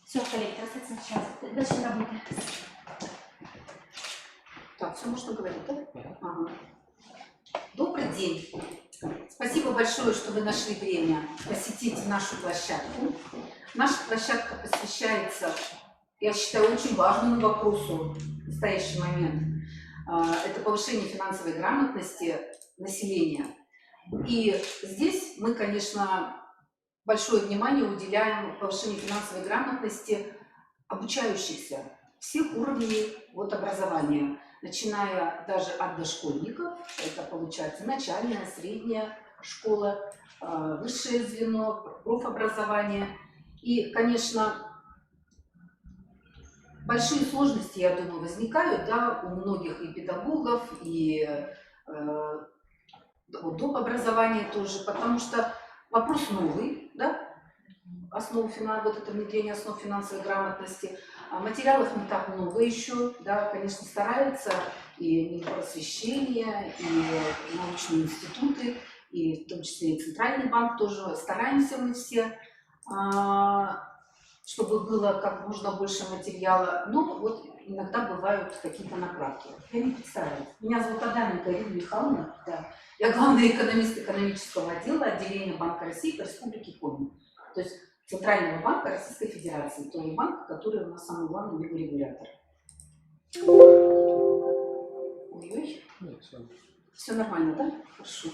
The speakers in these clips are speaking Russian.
Все, коллеги, трансляция началась. Дальше работаем. Так, все можно говорить, да? Ага. Добрый день. Спасибо большое, что вы нашли время посетить нашу площадку. Наша площадка посвящается, я считаю, очень важному вопросу в настоящий момент. Это повышение финансовой грамотности населения. И здесь мы, конечно, большое внимание уделяем повышению финансовой грамотности обучающихся всех уровней образования, начиная даже от дошкольников, это получается начальная, средняя школа, высшее звено, профобразование. И, конечно, большие сложности, я думаю, возникают, да, у многих и педагогов, и доп. Образования тоже, потому что вопрос новый, да, это внедрение основ финансовой грамотности. Материалов не так много еще, да, конечно, стараются и Минпросвещение, и научные институты, и в том числе и Центральный банк тоже. Стараемся мы все, чтобы было как можно больше материала, но вот иногда бывают какие-то накладки. Я не представляю. Меня зовут Адаменко Ирина Михайловна, да. Я главный экономист экономического отдела отделения Банка России по Республике Коми. То есть Центрального банка Российской Федерации, то банк, который у нас самый главный регулятор. Ой-ой. Все нормально, да? Хорошо.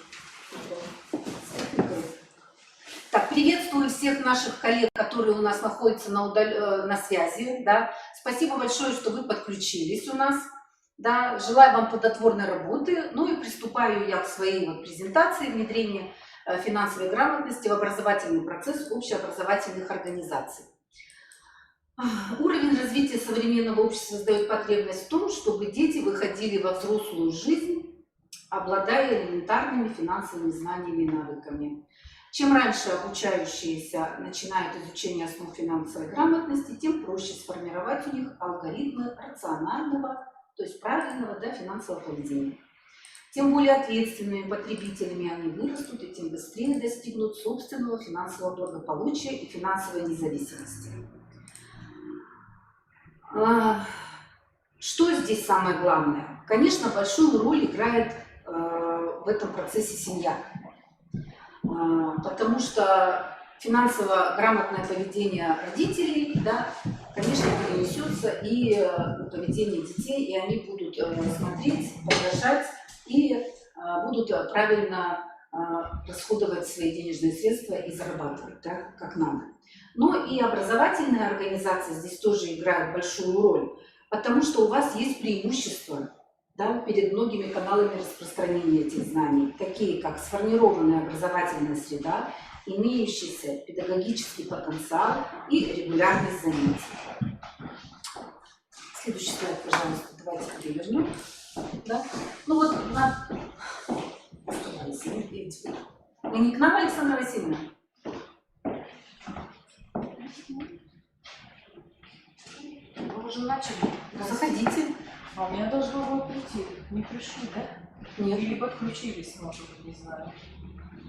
Так, приветствую всех наших коллег, которые у нас находятся на связи. Да. Спасибо большое, что вы подключились у нас. Да. Желаю вам плодотворной работы. Ну и приступаю я к своей презентации внедрения финансовой грамотности в образовательный процесс общеобразовательных организаций. Уровень развития современного общества создает потребность в том, чтобы дети выходили во взрослую жизнь, обладая элементарными финансовыми знаниями и навыками. Чем раньше обучающиеся начинают изучение основ финансовой грамотности, тем проще сформировать у них алгоритмы рационального, то есть правильного, да, финансового поведения. Тем более ответственными потребителями они вырастут, и тем быстрее достигнут собственного финансового благополучия и финансовой независимости. Что здесь самое главное? Конечно, большую роль играет в этом процессе семья. Потому что финансово грамотное поведение родителей, да, конечно, перенесется и на поведение детей, и они будут смотреть, подражать и будут правильно расходовать свои денежные средства и зарабатывать, да, как надо. Но и образовательные организации здесь тоже играют большую роль, потому что у вас есть преимущество, да, перед многими каналами распространения этих знаний, такие как сформированная образовательная среда, имеющийся педагогический потенциал и регулярность занятий. Следующий слайд, пожалуйста, давайте перевернем. Да? Ну вот, вы не к нам, Александра Васильевна? Мы уже начали. Заходите. А у меня должно было прийти. Не пришли, да? Нет. Или подключились, может быть, не знаю.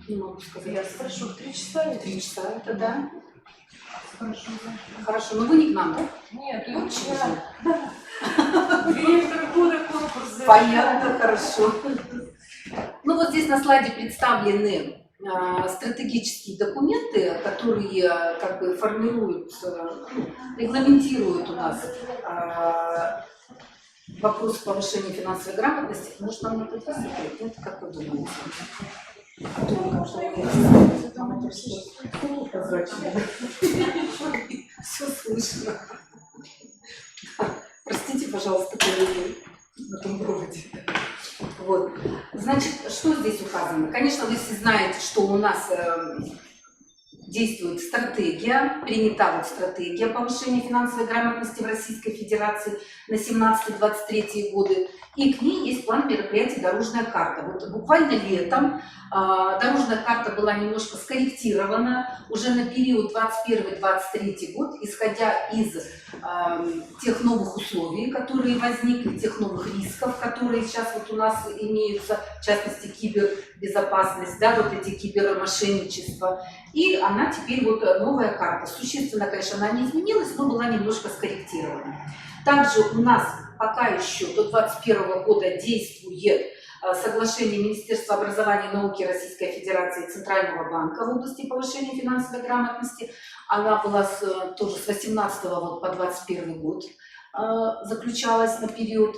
Не могу сказать. Я спрошу, в 3 часа или 3 часа, это да. Хорошо. Хорошо, но вы не к нам, да? Нет, Вот я директор года конкурса. Понятно, хорошо. Ну вот здесь на слайде представлены стратегические документы, которые как бы формируют, регламентируют у нас вопрос повышения финансовой грамотности. Может, нам это закрыть? Нет, как вы думаете? Все слышно. Простите, пожалуйста, коллеги на том проводе. Вот. Значит, что здесь указано? Конечно, вы все знаете, что у нас действует стратегия, принята стратегия повышения финансовой грамотности в Российской Федерации на 17-23 годы. И к ней есть план мероприятий «Дорожная карта». Вот буквально летом дорожная карта была немножко скорректирована уже на период 2021-2023 год, исходя из тех новых условий, которые возникли, тех новых рисков, которые сейчас у нас имеются, в частности кибербезопасность, да, вот эти кибермошенничества. И она теперь вот новая карта. Существенно, конечно, она не изменилась, но была немножко скорректирована. Также у нас пока еще до 2021 года действует соглашение Министерства образования и науки Российской Федерации и Центрального банка в области повышения финансовой грамотности. Она была тоже с 18 вот по 21 год заключалась на период.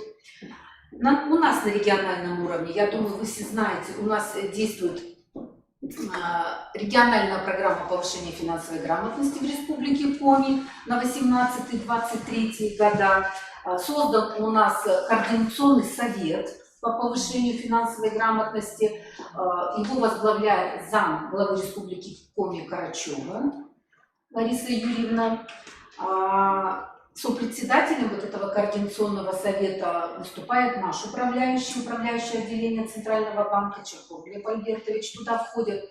У нас на региональном уровне, я думаю, вы все знаете, у нас действует региональная программа повышения финансовой грамотности в Республике Коми на 18-23 года. Создан у нас координационный совет по повышению финансовой грамотности. Его возглавляет зам главы Республики Коми Карачева Лариса Юрьевна. Сопредседателем вот этого координационного совета выступает наш управляющее отделение Центрального банка Черков Глеб Альбертович. Туда входят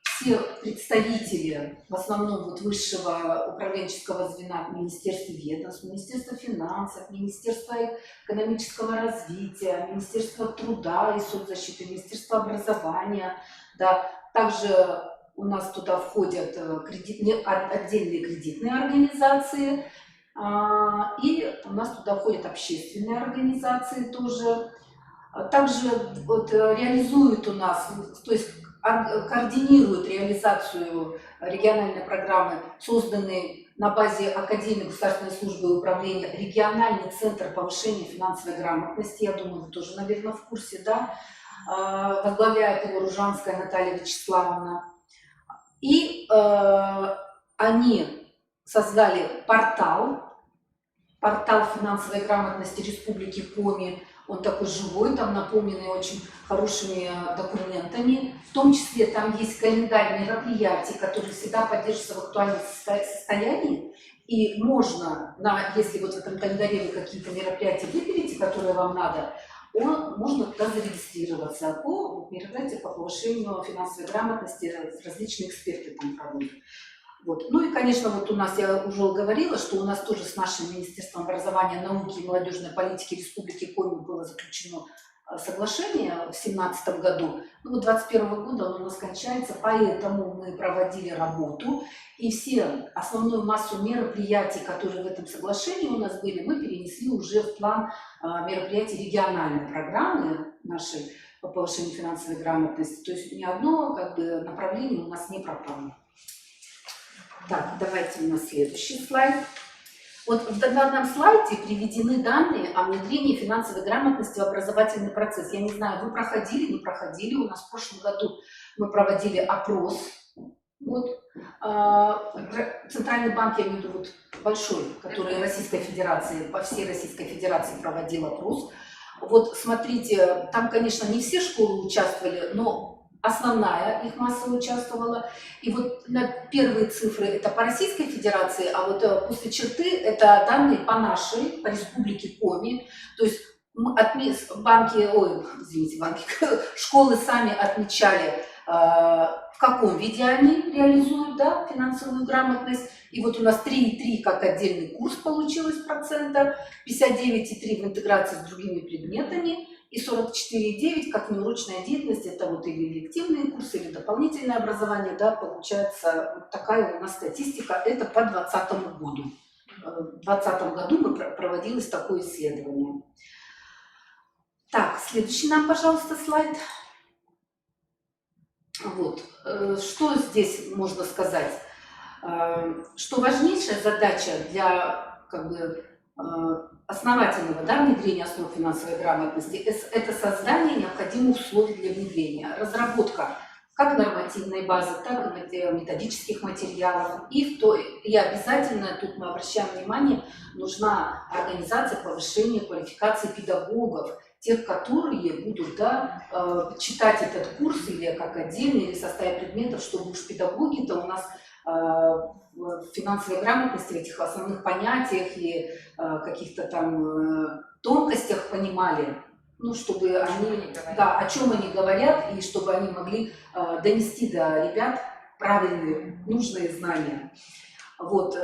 все представители, в основном вот высшего управленческого звена Министерства ведомств, Министерства финансов, Министерства экономического развития, Министерства труда и соцзащиты, Министерства образования. Да. Также у нас туда входят отдельные кредитные организации, и у нас туда входят общественные организации тоже. Также вот реализуют у нас, то есть координируют реализацию региональной программы, созданной на базе Академии государственной службы и управления региональный центр повышения финансовой грамотности. Я думаю, вы тоже, наверное, в курсе, да? Возглавляет его Ружанская Наталья Вячеславовна. И они создали портал финансовой грамотности Республики Коми. Он такой живой, там наполненный очень хорошими документами. В том числе там есть календарь мероприятий, которые всегда поддерживаются в актуальном состоянии. И можно, если вот в этом календаре вы какие-то мероприятия выберете, которые вам надо, можно туда зарегистрироваться по мероприятиям по повышению финансовой грамотности, различные эксперты там проводят. Вот. Ну и, конечно, вот у нас, я уже говорила, что у нас тоже с нашим Министерством образования, науки и молодежной политики Республики Коми было заключено соглашение в 2017 году. Ну, 2021 года он у нас кончается, поэтому мы проводили работу. И все основную массу мероприятий, которые в этом соглашении у нас были, мы перенесли уже в план мероприятий региональной программы нашей по повышению финансовой грамотности. То есть ни одно направление у нас не пропало. Так, давайте на следующий слайд. Вот в данном слайде приведены данные о внедрении финансовой грамотности в образовательный процесс. Я не знаю, вы проходили, не проходили. У нас в прошлом году мы проводили опрос. Вот. Центральный банк, я имею в виду вот большой, который Российской Федерации, по всей Российской Федерации проводил опрос. Вот смотрите, там, конечно, не все школы участвовали, но основная их масса участвовала. И вот на первые цифры это по Российской Федерации, а вот после черты это данные по нашей, по Республике Коми. То есть школы сами отмечали, в каком виде они реализуют, да, финансовую грамотность. И вот у нас 3,3 как отдельный курс получилось процента, 59,3 в интеграции с другими предметами, и 44,9 как неурочная деятельность, это вот или элективные курсы, или дополнительное образование, да, получается вот такая у нас статистика, это по 2020 году. В 2020 году мы проводилось такое исследование. Так, следующий нам, пожалуйста, слайд. Вот, что здесь можно сказать? Что важнейшая задача для основательного, да, внедрения основ финансовой грамотности – это создание необходимых условий для внедрения, разработка как нормативной базы, так и методических материалов. И обязательно, тут мы обращаем внимание, нужна организация повышения квалификации педагогов, тех, которые будут, да, читать этот курс или как отдельный, или в составе предметов, чтобы уж педагоги-то у нас в финансовой грамотности, в этих основных понятиях и каких-то там тонкостях понимали, ну, чтобы они, да, о чем они говорят, и чтобы они могли донести до ребят правильные, нужные знания. Вот.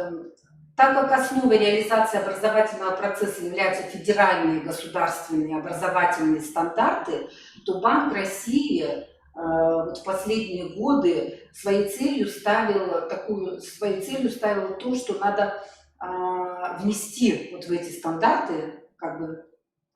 Так как основой реализации образовательного процесса являются федеральные государственные образовательные стандарты, то Банк России вот в последние годы своей целью ставил то, что надо внести вот в эти стандарты, как бы,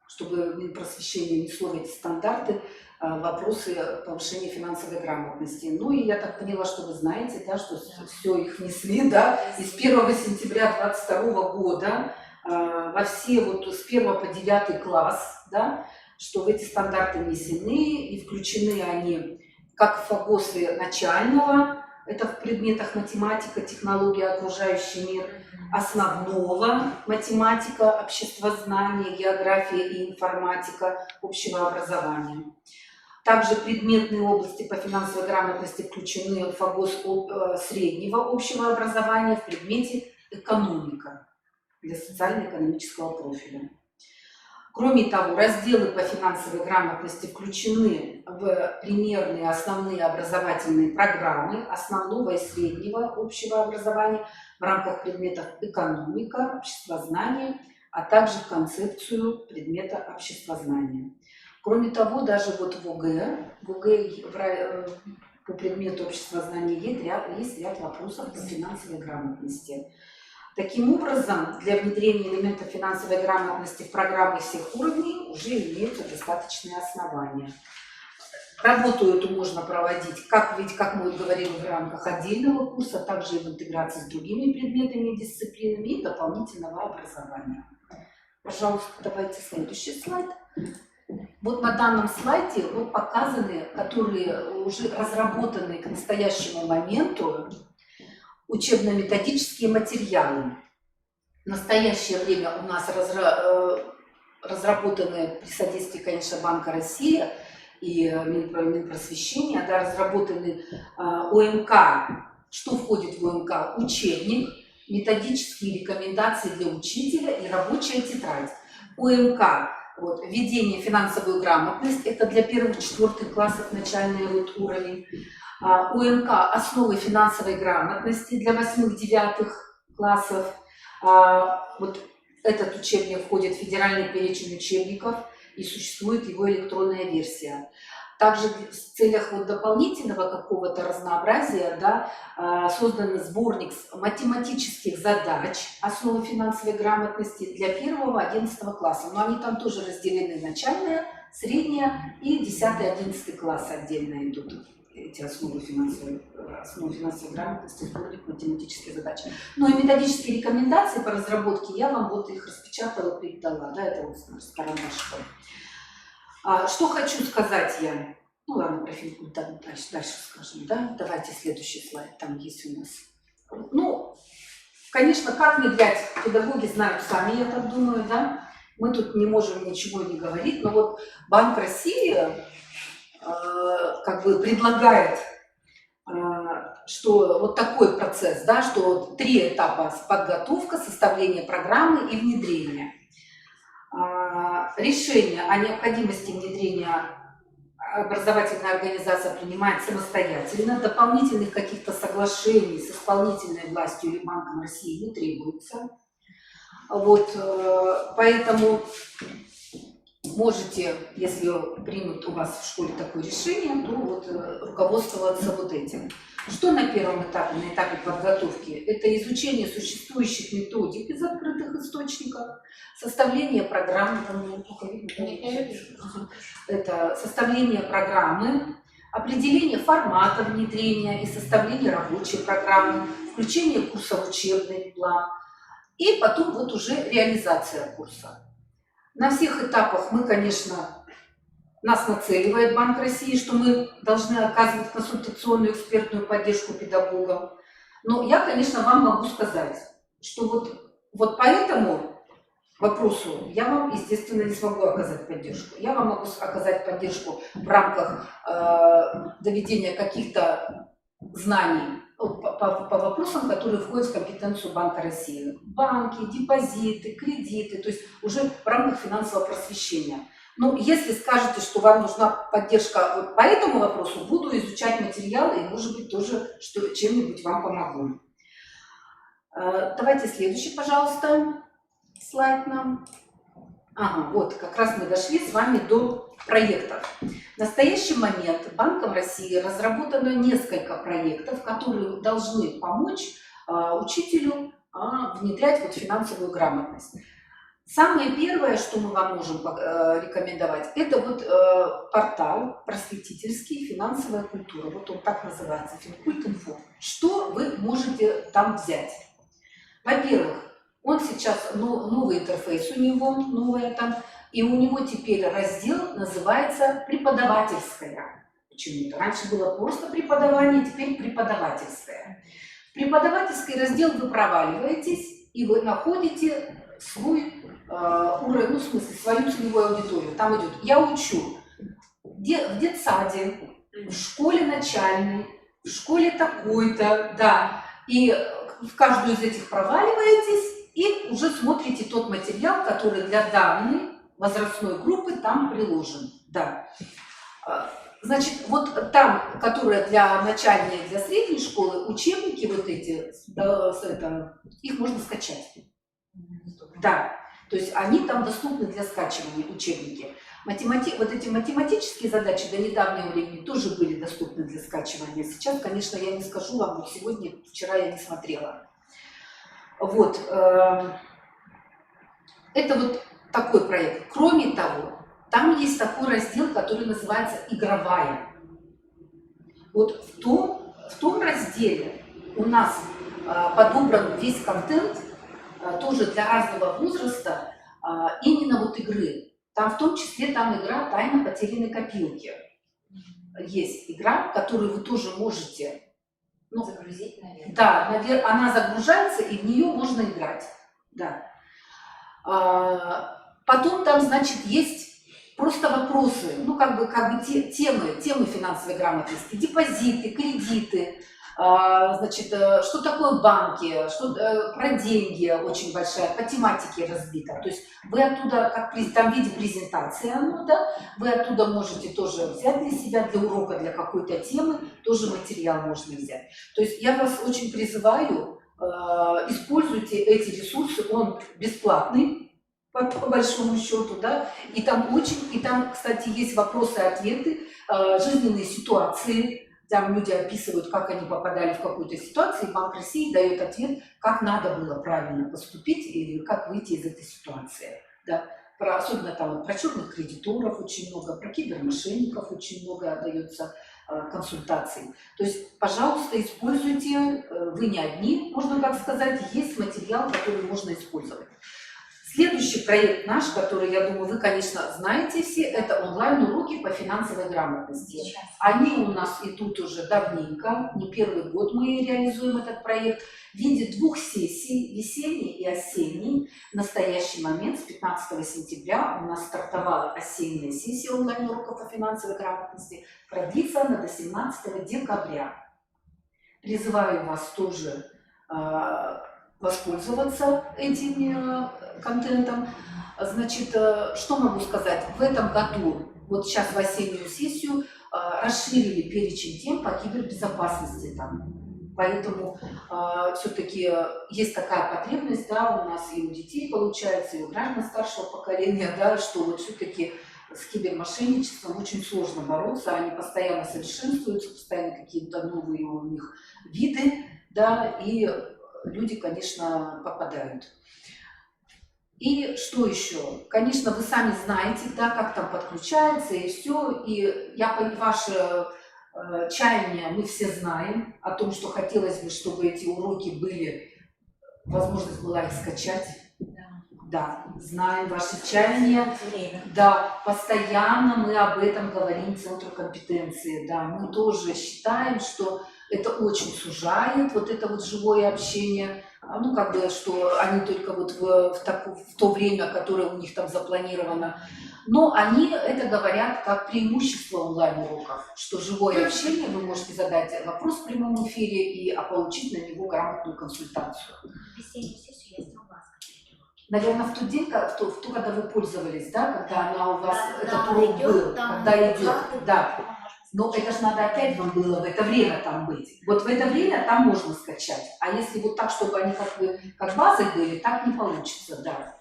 чтобы Минпросвещение внесло в эти стандарты вопросы повышения финансовой грамотности. Ну и я так поняла, что вы знаете, да, что все их внесли, да, и с 1 сентября 2022 года во все, вот с 1 по 9 класс, да, что в эти стандарты внесены, и включены они как ФОГОСы начального, это в предметах математика, технология, окружающий мир, основного математика, обществознание, география и информатика, общего образования. Также предметные области по финансовой грамотности включены в ФОГОС среднего общего образования в предмете экономика для социально-экономического профиля. Кроме того, разделы по финансовой грамотности включены в примерные основные образовательные программы основного и среднего общего образования в рамках предметов экономика, обществознание, а также концепцию предмета обществознания. Кроме того, даже вот в ОГЭ по предмету обществознания есть ряд вопросов по финансовой грамотности. Таким образом, для внедрения элементов финансовой грамотности в программы всех уровней уже имеются достаточные основания. Работу эту можно проводить, как мы говорили, в рамках отдельного курса, также и в интеграции с другими предметами и дисциплинами и дополнительного образования. Пожалуйста, давайте следующий слайд. Вот на данном слайде вот показаны, которые уже разработаны к настоящему моменту учебно-методические материалы. В настоящее время у нас разработаны при содействии, конечно, Банка России и Минпросвещения, да, разработаны ОМК. Что входит в ОМК? Учебник, методические рекомендации для учителя и рабочая тетрадь. ОМК. Вот, введение финансовую грамотность, это для 1-4 классов начальный уровень. УМК «Основы финансовой грамотности» для 8-9 классов. Вот этот учебник входит в федеральный перечень учебников и существует его электронная версия. Также в целях вот дополнительного какого-то разнообразия, да, создан сборник математических задач «Основы финансовой грамотности» для 1-11 класса. Но они там тоже разделены: начальная, средняя и 10-11 классы отдельно идут. Эти основы финансовой грамотности, сборник математических задач. Ну и методические рекомендации по разработке я вам вот их распечатала, передала. Да, это вот сторона школы. Что хочу сказать я. Ну ладно, про финкульт дальше скажем, да. Давайте следующий слайд, там есть у нас. Ну, конечно, как внедрять, педагоги знают сами, я так думаю, да. Мы тут не можем ничего не говорить, но вот Банк России как бы предлагает, что вот такой процесс, да, что 3 этапа: подготовка, составление программы и внедрение. Решение о необходимости внедрения образовательная организация принимает самостоятельно, дополнительных каких-то соглашений с исполнительной властью или Банком России не требуется. Вот, поэтому можете, если примут у вас в школе такое решение, то вот руководствоваться вот этим. Что на первом этапе, на этапе подготовки? Это изучение существующих методик из открытых источников, составление программы, это составление программы, определение формата внедрения и составление рабочей программы, включение курса в учебный план и потом вот уже реализация курса. На всех этапах мы, конечно, нас нацеливает Банк России, что мы должны оказывать консультационную экспертную поддержку педагогам. Но я, конечно, вам могу сказать, что вот по этому вопросу я вам, естественно, не смогу оказать поддержку. Я вам могу оказать поддержку в рамках доведения каких-то знаний по вопросам, которые входят в компетенцию Банка России. Банки, депозиты, кредиты, то есть уже в рамках финансового просвещения. Но если скажете, что вам нужна поддержка вот по этому вопросу, буду изучать материалы и, может быть, тоже чем-нибудь вам помогу. Давайте следующий, пожалуйста, слайд нам. Ага, вот как раз мы дошли с вами до проектов. В настоящий момент Банком России разработано несколько проектов, которые должны помочь учителю внедрять вот финансовую грамотность. Самое первое, что мы вам можем рекомендовать, это вот портал просветительский «Финансовая культура». Вот он так называется, Финкульт.инфо. Что вы можете там взять? Во-первых, он сейчас, новый интерфейс у него, новое там, и у него теперь раздел называется «Преподавательская». Почему-то. Раньше было просто преподавание, теперь преподавательское. В преподавательский раздел вы проваливаетесь, и вы находите свой уровень, ну, в смысле, свою целевую аудиторию. Там идет «Я учу в детсаде, в школе начальной, в школе такой-то», да, и в каждую из этих проваливаетесь, и уже смотрите тот материал, который для данной возрастной группы там приложен. Да. Значит, вот там, которые для начальной и для средней школы, учебники вот эти, их можно скачать. Да, то есть они там доступны для скачивания, учебники. Вот эти математические задачи до недавнего времени тоже были доступны для скачивания. Сейчас, конечно, я не скажу вам, вот сегодня, вчера я не смотрела. Вот, это вот такой проект. Кроме того, там есть такой раздел, который называется «Игровая». Вот в том разделе у нас подобран весь контент, тоже для разного возраста, именно вот игры. Там в том числе там игра «Тайна потерянной копилки». Есть игра, которую вы тоже можете... Ну, загрузить, наверное. Да, она загружается, и в нее можно играть. Да. Потом там, значит, есть просто вопросы, ну, как бы темы финансовой грамотности, депозиты, кредиты, значит, что такое банки, про деньги очень большая, по тематике разбита. То есть вы оттуда, как там в виде презентации оно, да, вы оттуда можете тоже взять для себя, для урока, для какой-то темы, тоже материал можно взять. То есть я вас очень призываю, используйте эти ресурсы, он бесплатный, по большому счету, да, и там, кстати, есть вопросы-ответы, жизненные ситуации, там люди описывают, как они попадали в какую-то ситуацию, и Банк России дает ответ, как надо было правильно поступить или как выйти из этой ситуации. Да. Особенно там про черных кредиторов очень много, про кибермошенников очень много дается консультаций. То есть, пожалуйста, используйте, вы не одни, можно так сказать, есть материал, который можно использовать. Следующий проект наш, который, я думаю, вы, конечно, знаете все, это онлайн-уроки по финансовой грамотности. Сейчас. Они у нас идут уже давненько, не первый год мы реализуем этот проект, в виде 2 сессий, весенней и осенней. В настоящий момент, с 15 сентября, у нас стартовала осенняя сессия онлайн-уроков по финансовой грамотности, продлится она до 17 декабря. Призываю вас тоже воспользоваться этим контентом. Значит, что могу сказать? В этом году, вот сейчас в осеннюю сессию, расширили перечень тем по кибербезопасности там. Поэтому все-таки есть такая потребность, да, у нас и у детей получается, и у граждан старшего поколения, да, что вот все-таки с кибермошенничеством очень сложно бороться, они постоянно совершенствуются, постоянно какие-то новые у них виды, да, и люди, конечно, попадают. И что еще? Конечно, вы сами знаете, да, как там подключается и все. И ваше чаяние мы все знаем о том, что хотелось бы, чтобы эти уроки были, возможность была их скачать. Да, знаем ваши чаяния. Да, постоянно мы об этом говорим Центру компетенции. Да, мы тоже считаем, что это очень сужает вот это вот живое общение, ну, как бы, что они только вот в то время, которое у них там запланировано. Но они это говорят как преимущество онлайн-уроков, что живое общение, вы можете задать вопрос в прямом эфире и получить на него грамотную консультацию. Весеннюю сессию я сняла. Наверное, в тот день, когда вы пользовались, да, когда она у вас, Да, этот урок был, там, когда идет, да. Но это же надо опять вам было в это время там быть. Вот в это время там можно скачать. А если вот так, чтобы они как бы как базой были, так не получится, да.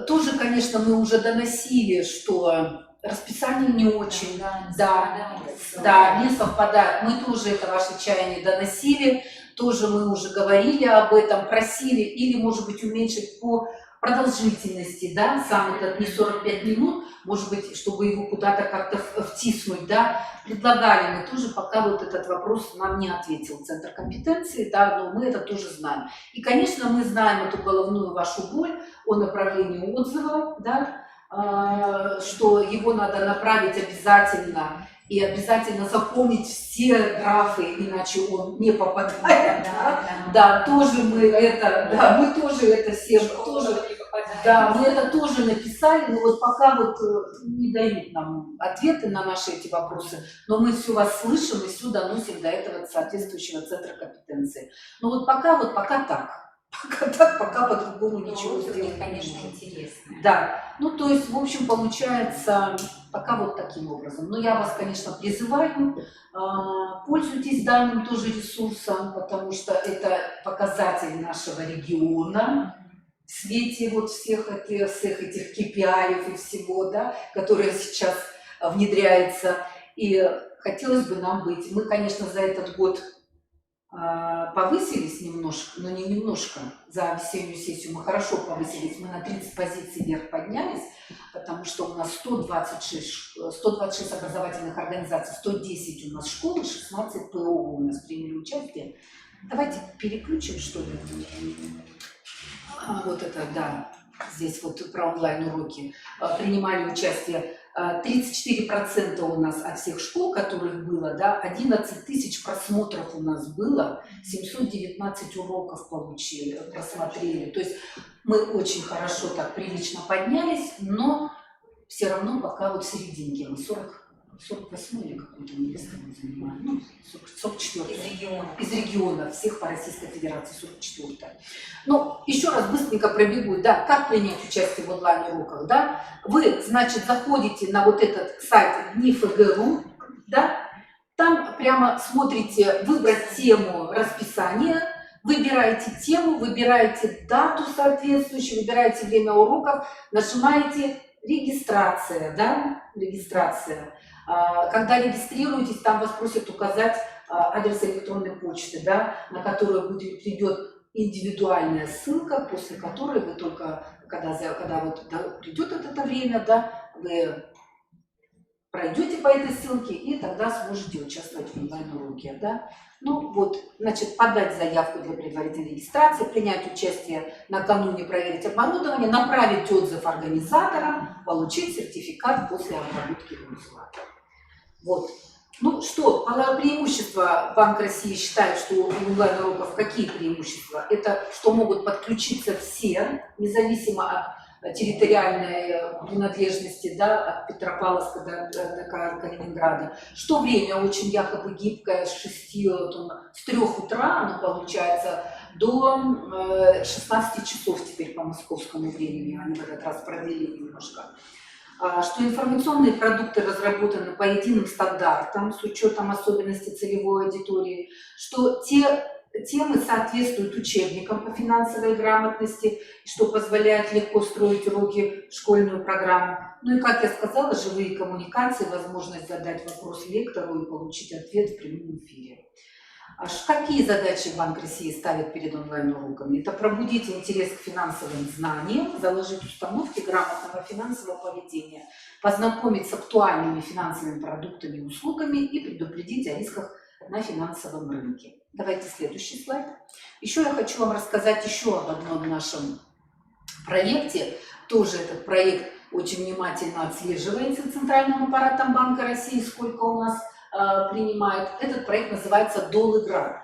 Тоже, конечно, мы уже доносили, что расписание не очень, да, не совпадает. Мы тоже это ваше чаяние доносили, тоже мы уже говорили об этом, просили или, может быть, уменьшить по продолжительности, да, сам этот не 45 минут, может быть, чтобы его куда-то как-то втиснуть, да, предлагали мы тоже, пока вот этот вопрос нам не ответил Центр компетенции, да, но мы это тоже знаем. И, конечно, мы знаем эту головную вашу боль о направлении отзыва, да, что его надо направить обязательно, и обязательно запомнить все графы, иначе он не попадает. Да, тоже мы это, да, мы тоже это все, тоже, да, мы это тоже написали, но вот пока вот не дают нам ответы на наши эти вопросы, но мы все вас слышим и все доносим до этого соответствующего центра компетенции. Но вот пока так. Пока так, пока по-другому ничего сделать, конечно, интересно. Да, ну то есть, в общем, получается, пока вот таким образом. Но я вас, конечно, призываю, пользуйтесь данным тоже ресурсом, потому что это показатель нашего региона в свете вот всех этих KPI и всего, да, которые сейчас внедряются. И хотелось бы нам быть. Мы, конечно, за этот год повысились немножко, но не немножко, за весеннюю сессию мы хорошо повысились, мы на 30 позиций вверх поднялись, потому что у нас 126 образовательных организаций, 110 у нас школы, 16 ПО у нас приняли участие. Давайте переключим, что ли. Вот это, да, здесь вот про онлайн-уроки. Принимали участие 34% у нас от всех школ, которых было, да, 11 тысяч просмотров у нас было, 719 уроков просмотрели. То есть мы очень хорошо так прилично поднялись, но все равно пока вот в серединке. Мы 48 или какое-то место мы занимаем, ну, 44 из региона, всех по Российской Федерации, 44. Ну, еще раз быстренько пробегу, да, как принять участие в онлайн-уроках, да. Вы, значит, заходите на вот этот сайт НИФГ.ру, да, там прямо смотрите, выбрать тему расписания, выбираете тему, выбираете дату соответствующую, выбираете время уроков, нажимаете регистрация, да, регистрация. Когда регистрируетесь, там вас просят указать адрес электронной почты, да, на которую придет индивидуальная ссылка, после которой вы только, когда вот придет это время, да, вы пройдете по этой ссылке и тогда сможете участвовать в онлайн-уроке, да. Ну вот, значит, подать заявку для предварительной регистрации, принять участие накануне, проверить оборудование, направить отзыв организаторам, получить сертификат после обработки отзыва. Вот. Ну что, преимущества Банк России считает, что у онлайн-уроков какие преимущества? Это что могут подключиться все, независимо от территориальной принадлежности, да, от Петропавловска до Калининграда. Что время очень якобы гибкое, с 3 утра оно получается до 16 часов теперь по московскому времени, они в этот раз продлили немножко. Что информационные продукты разработаны по единым стандартам с учетом особенностей целевой аудитории, что те темы соответствуют учебникам по финансовой грамотности, что позволяет легко строить уроки в школьную программу. Ну и, как я сказала, живые коммуникации, возможность задать вопрос лектору и получить ответ в прямом эфире. Какие задачи Банк России ставит перед онлайн-уроками? Это пробудить интерес к финансовым знаниям, заложить установки грамотного финансового поведения, познакомить с актуальными финансовыми продуктами и услугами и предупредить о рисках на финансовом рынке. Давайте следующий слайд. Еще я хочу вам рассказать еще об одном нашем проекте. Тоже этот проект очень внимательно отслеживается Центральным аппаратом Банка России, сколько у нас принимает. Этот проект называется «Дол-игра».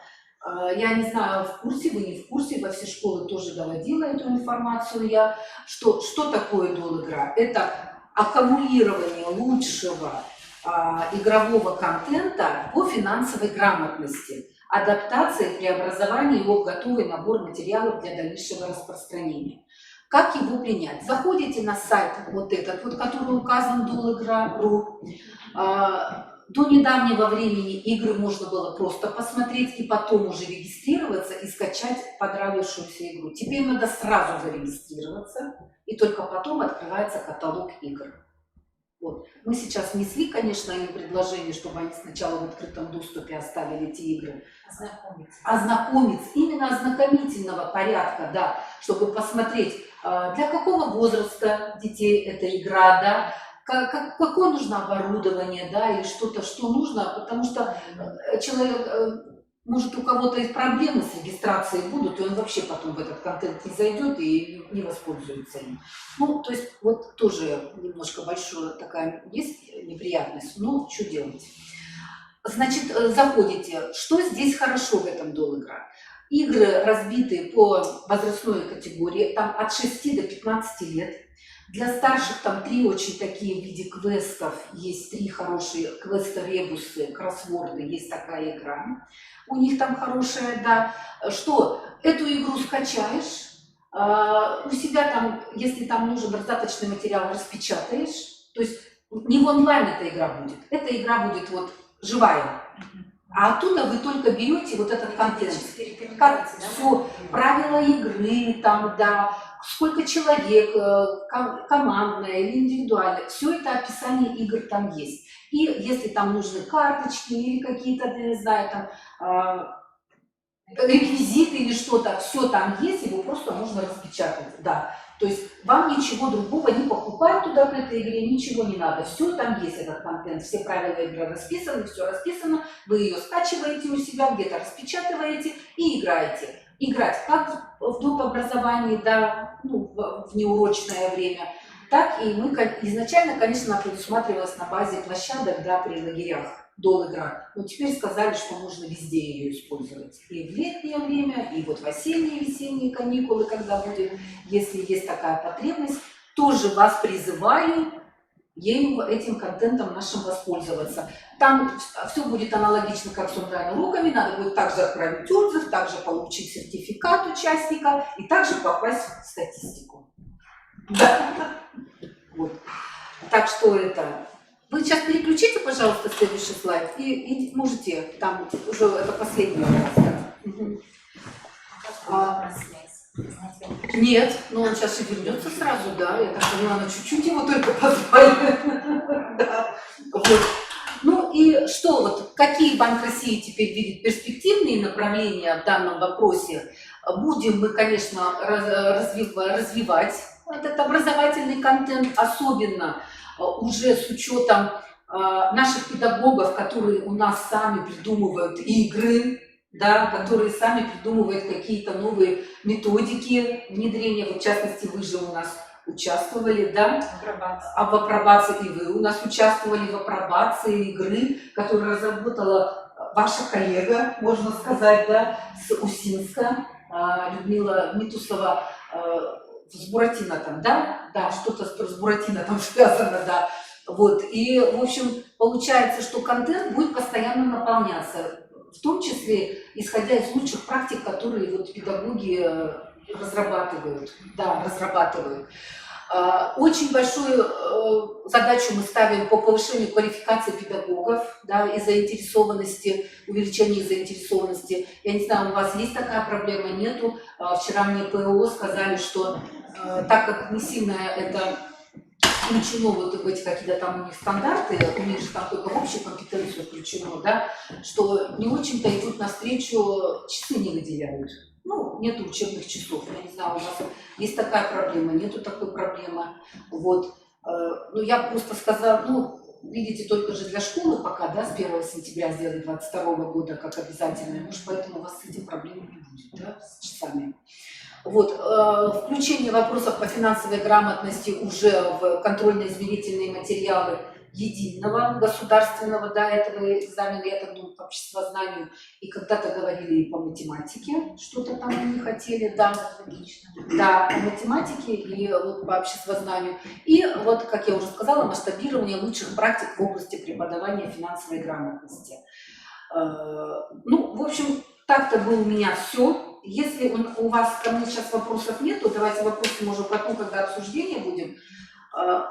Я не знаю, в курсе вы, не в курсе, во все школы тоже доводила эту информацию я. Что такое «Дол-игра»? Это аккумулирование лучшего игрового контента по финансовой грамотности, адаптация и преобразование его в готовый набор материалов для дальнейшего распространения. Как его принять? Заходите на сайт вот этот, вот, который указан doligra.ru. До недавнего времени игры можно было просто посмотреть и потом уже регистрироваться и скачать понравившуюся игру. Теперь надо сразу зарегистрироваться, и только потом открывается каталог игр. Вот. Мы сейчас внесли, конечно, им предложение, чтобы они сначала в открытом доступе оставили эти игры. Ознакомиться, именно ознакомительного порядка, да, чтобы посмотреть, для какого возраста детей эта игра, да, какое нужно оборудование, да, или что-то, что нужно, потому что человек, может, у кого-то есть проблемы с регистрацией будут, и он вообще потом в этот контент не зайдет и не воспользуется им. Ну, то есть, вот тоже немножко большая такая есть неприятность, но что делать? Значит, заходите. Что здесь хорошо в этом doligra? Игры разбиты по возрастной категории, там от 6 до 15 лет. Для старших там 3 очень такие в виде квестов, есть 3 хорошие квесты-ребусы, кроссворды, есть такая игра. У них там хорошая, да. Что? Эту игру скачаешь, у себя там, если там нужен раздаточный материал, распечатаешь. То есть не в онлайн эта игра будет, эта игра будет вот живая. А оттуда вы только берете вот этот контент. Как все, правила игры, там, да, сколько человек, командное или индивидуальное, все это описание игр там есть. И если там нужны карточки или какие-то, я не знаю, там, реквизиты или что-то, все там есть, его просто можно распечатать, да. То есть вам ничего другого не покупать туда к этой игре, ничего не надо. Все там есть, этот контент, все правила игры расписаны, все расписано. Вы ее скачиваете у себя, где-то распечатываете и играете. Играть как в доп. Образовании, да, ну, в неурочное время, так и мы изначально, конечно, предусматривалось на базе площадок, да, при лагерях doligra. Но теперь сказали, что можно везде ее использовать. И в летнее время, и вот в осенние, весенние каникулы, когда будет, если есть такая потребность, тоже вас призываю этим контентом нашим воспользоваться. Там все будет аналогично, как с онлайн-уроками, надо будет также отправить отзыв, также получить сертификат участника и также попасть в статистику. Да. Вот. Так что это... Вы сейчас переключите, пожалуйста, следующий слайд, и можете, там уже это последний раз. Да. Нет, но он сейчас и вернется сразу, да, я так поняла, на чуть-чуть его только позвали. Вот. Ну и что, вот какие Банк России теперь видит перспективные направления в данном вопросе? Будем мы, конечно, развивать этот образовательный контент, особенно уже с учетом наших педагогов, которые у нас сами придумывают игры, да, которые сами придумывают какие-то новые методики внедрения. Вот, в частности, вы же у нас участвовали, да, в апробации, и вы у нас участвовали в апробации игры, которую разработала ваша коллега, можно сказать, да, с Усинска, Людмила Митусова, с Буратино там, да, да, что-то с Буратино там связано, да, вот, и, в общем, получается, что контент будет постоянно наполняться, в том числе, исходя из лучших практик, которые вот педагоги разрабатывают, да, разрабатывают. Очень большую задачу мы ставим по повышению квалификации педагогов, да, и заинтересованности, увеличению заинтересованности. Я не знаю, у вас есть такая проблема, нету. Вчера мне ПО сказали, что так как не сильно это включено вот в эти какие-то там у них стандарты, у них же там только в общую компетенцию включено, да, что не очень-то идут навстречу, часы не выделяют. Ну, нету учебных часов, я не знаю, у вас есть такая проблема, нету такой проблемы, вот. Ну, я просто сказала, ну, видите, только же для школы пока, да, с 1 сентября сделали 2022 года как обязательно, может, поэтому у вас с этим проблем не будет, да, с часами. Вот, включение вопросов по финансовой грамотности уже в контрольно-измерительные материалы единого государственного, да, этого экзамена, я так думаю, по обществознанию, и когда-то говорили и по математике, что-то там они хотели, да, да, по математике и вот по обществознанию. И вот, как я уже сказала, масштабирование лучших практик в области преподавания финансовой грамотности. Ну, в общем, так-то было у меня все. если у вас ко мне сейчас вопросов нету, давайте вопросы, может, потом, когда обсуждение будем.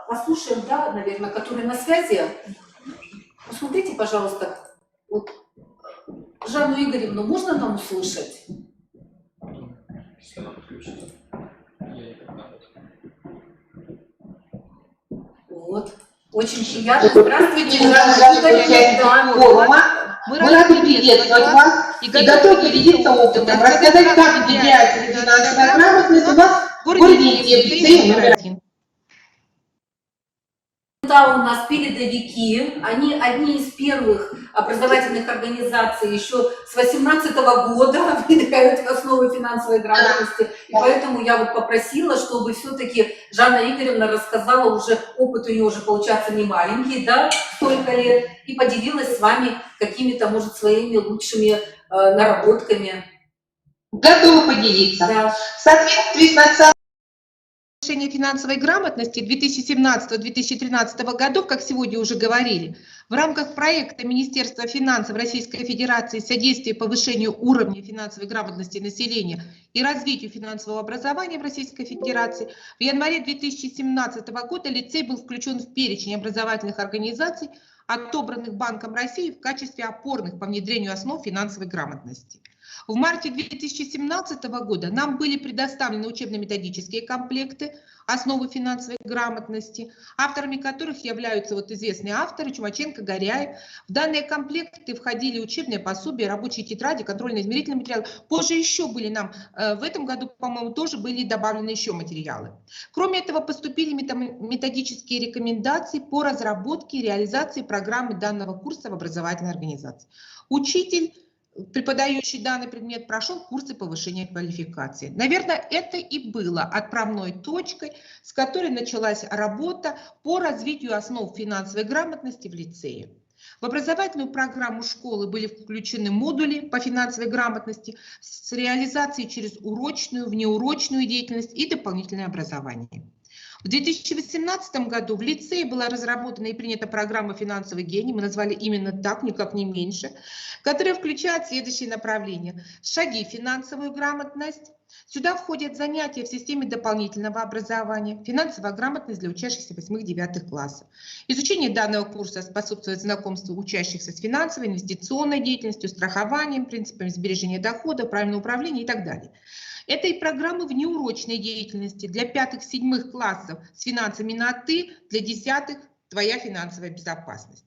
Послушаем, да, наверное, который на связи. Посмотрите, пожалуйста, вот Жанну Игоревну можно нам услышать? Если она подключится. Я никак надо. Вот. Очень приятно. Здравствуйте, Жанна Здравствуйте, Игоревна. форума. Мы рады приветствовать вас и готовы поделиться опытом, рассказать, как внедряется финансовая грамотность у вас в городе Египте номер 1. Да, у нас передовики, они одни из первых образовательных организаций еще с 2018 года внедряют основы финансовой грамотности. И поэтому я вот попросила, чтобы все-таки Жанна Игоревна рассказала, уже опыт у нее уже получается не маленький, да, столько лет, и поделилась с вами какими-то, может, своими лучшими наработками. Готовы поделиться. Да. В соответствии с национальным финансовой грамотности 2017-2013 годов, как сегодня уже говорили, в рамках проекта Министерства финансов Российской Федерации «Содействие повышению уровня финансовой грамотности населения и развитию финансового образования в Российской Федерации» в январе 2017 года лицей был включен в перечень образовательных организаций, отобранных Банком России в качестве опорных по внедрению основ финансовой грамотности. В марте 2017 года нам были предоставлены учебно-методические комплекты «Основы финансовой грамотности», авторами которых являются вот известные авторы Чумаченко, Горяев. В данные комплекты входили учебные пособия, рабочие тетради, контрольно-измерительные материалы. Позже еще были нам, в этом году, по-моему, тоже были добавлены еще материалы. Кроме этого, поступили методические рекомендации по разработке и реализации программы данного курса в образовательной организации. Учитель, преподающий данный предмет, прошел курсы повышения квалификации. Наверное, это и было отправной точкой, с которой началась работа по развитию основ финансовой грамотности в лицее. В образовательную программу школы были включены модули по финансовой грамотности с реализацией через урочную, внеурочную деятельность и дополнительное образование. В 2018 году в лицее была разработана и принята программа «Финансовый гений», мы назвали именно так, никак не меньше, которая включает следующие направления. Шаги в финансовую грамотность. Сюда входят занятия в системе дополнительного образования, финансовая грамотность для учащихся 8-9 классов. Изучение данного курса способствует знакомству учащихся с финансовой, инвестиционной деятельностью, страхованием, принципами сбережения дохода, правильного управления и так далее. Это и программы внеурочной деятельности для 5-7 классов с финансами на «ты», для 10-х «Твоя финансовая безопасность».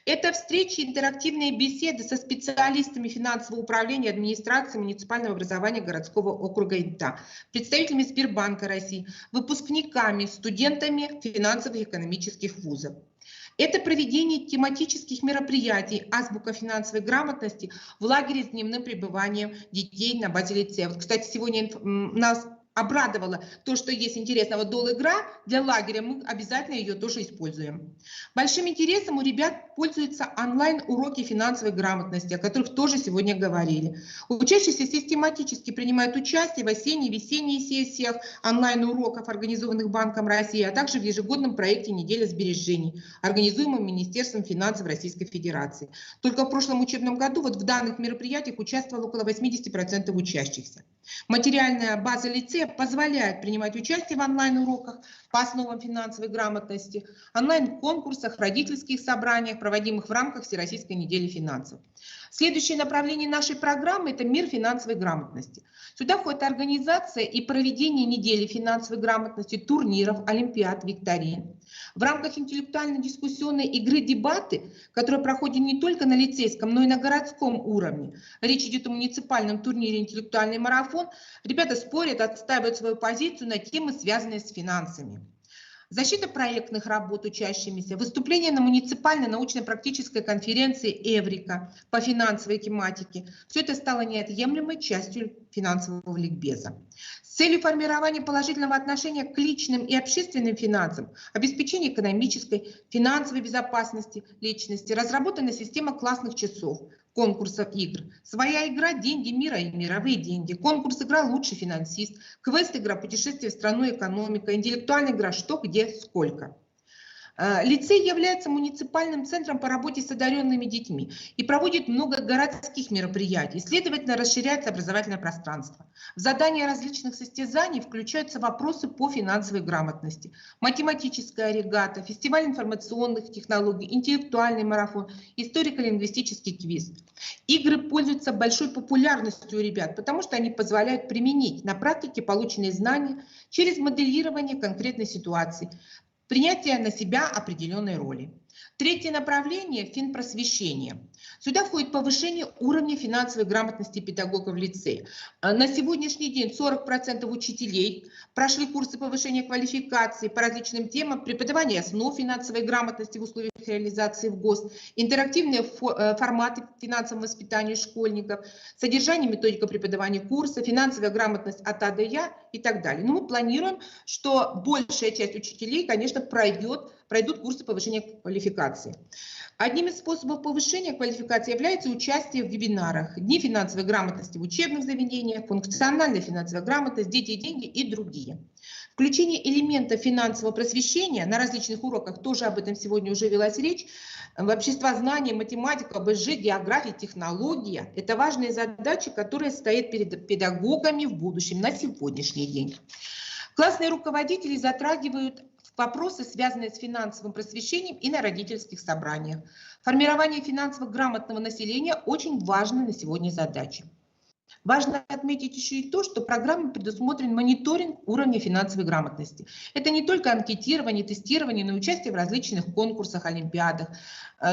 Это встречи, интерактивные беседы со специалистами финансового управления, администрации муниципального образования городского округа ИНТА, представителями Сбербанка России, выпускниками, студентами финансовых и экономических вузов. Это проведение тематических мероприятий «Азбука финансовой грамотности» в лагере с дневным пребыванием детей на базе лицея. Вот, кстати, сегодня нас обрадовало то, что есть интересного дол-игра для лагеря, мы обязательно ее тоже используем. Большим интересом у ребят пользуются онлайн-уроки финансовой грамотности, о которых тоже сегодня говорили. Учащиеся систематически принимают участие в осенней, весенней сессиях онлайн-уроков, организованных Банком России, а также в ежегодном проекте «Неделя сбережений», организуемом Министерством финансов Российской Федерации. Только в прошлом учебном году вот в данных мероприятиях участвовало около 80% учащихся. Материальная база лицея позволяет принимать участие в онлайн-уроках по основам финансовой грамотности, онлайн-конкурсах, родительских собраниях, проводимых в рамках Всероссийской недели финансов. Следующее направление нашей программы – это мир финансовой грамотности. Сюда входит организация и проведение недели финансовой грамотности, турниров, олимпиад, викторин. В рамках интеллектуально-дискуссионной игры «Дебаты», которая проходит не только на лицейском, но и на городском уровне. Речь идет о муниципальном турнире «Интеллектуальный марафон». Ребята спорят, отстаивают свою позицию на темы, связанные с финансами. Защита проектных работ учащимися, выступление на муниципальной научно-практической конференции «Эврика» по финансовой тематике. Все это стало неотъемлемой частью финансового ликбеза. С целью формирования положительного отношения к личным и общественным финансам, обеспечения экономической, финансовой безопасности личности, разработана система классных часов, конкурсов игр. Своя игра «Деньги мира» и «Мировые деньги», конкурс игра «Лучший финансист», квест игра «Путешествие в страну экономика», интеллектуальная игра «Что, где, сколько». Лицей является муниципальным центром по работе с одаренными детьми и проводит много городских мероприятий, следовательно, расширяется образовательное пространство. В задания различных состязаний включаются вопросы по финансовой грамотности, математическая регата, фестиваль информационных технологий, интеллектуальный марафон, историко-лингвистический квиз. Игры пользуются большой популярностью у ребят, потому что они позволяют применить на практике полученные знания через моделирование конкретной ситуации, принятие на себя определенной роли. Третье направление – финпросвещение. Сюда входит повышение уровня финансовой грамотности педагогов в лицее. На сегодняшний день 40% учителей прошли курсы повышения квалификации по различным темам: преподавание основ финансовой грамотности в условиях реализации в ГОС, интерактивные форматы финансового воспитания школьников, содержание, методика преподавания курса, финансовая грамотность от А до Я и так далее. Но мы планируем, что большая часть учителей, конечно, пройдут курсы повышения квалификации. Одним из способов повышения квалификации является участие в вебинарах: Дни финансовой грамотности в учебных заведениях, функциональная финансовая грамотность, дети и деньги и другие. Включение элементов финансового просвещения на различных уроках, тоже об этом сегодня уже велась речь, в обществознание, математика, ОБЖ, география, технология – это важные задачи, которые стоят перед педагогами в будущем, на сегодняшний день. Классные руководители затрагивают вопросы, связанные с финансовым просвещением, и на родительских собраниях. Формирование финансово грамотного населения – очень важная на сегодня задача. Важно отметить еще и то, что программой предусмотрен мониторинг уровня финансовой грамотности. Это не только анкетирование, тестирование, но и участие в различных конкурсах, олимпиадах.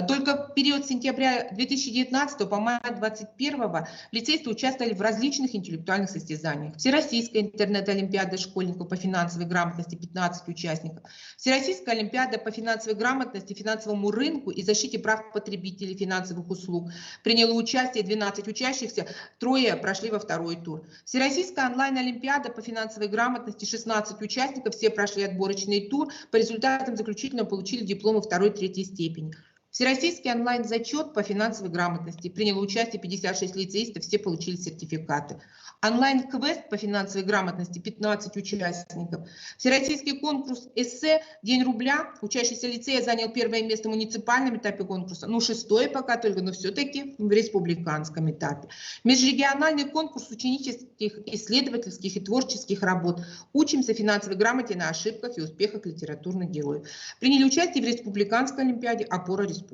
Только в период с сентября 2019 по май 2021 лицеисты участвовали в различных интеллектуальных состязаниях. Всероссийская интернет-олимпиада школьников по финансовой грамотности — 15 участников. Всероссийская олимпиада по финансовой грамотности, финансовому рынку и защите прав потребителей финансовых услуг. Приняло участие 12 учащихся, 3 прошли во второй тур. Всероссийская онлайн-олимпиада по финансовой грамотности, 16 участников, все прошли отборочный тур, по результатам заключительного получили дипломы 2 и 3 степени. Всероссийский онлайн-зачет по финансовой грамотности, приняло участие 56 лицеистов, все получили сертификаты. Онлайн-квест по финансовой грамотности, 15 участников. Всероссийский конкурс эссе «День рубля». Учащийся лицея занял 1 место в муниципальном этапе конкурса. Ну, 6 пока только, но все-таки в республиканском этапе. Межрегиональный конкурс ученических, исследовательских и творческих работ. Учимся финансовой грамоте на ошибках и успехах литературных героев. Приняли участие в республиканской олимпиаде «Опора республики».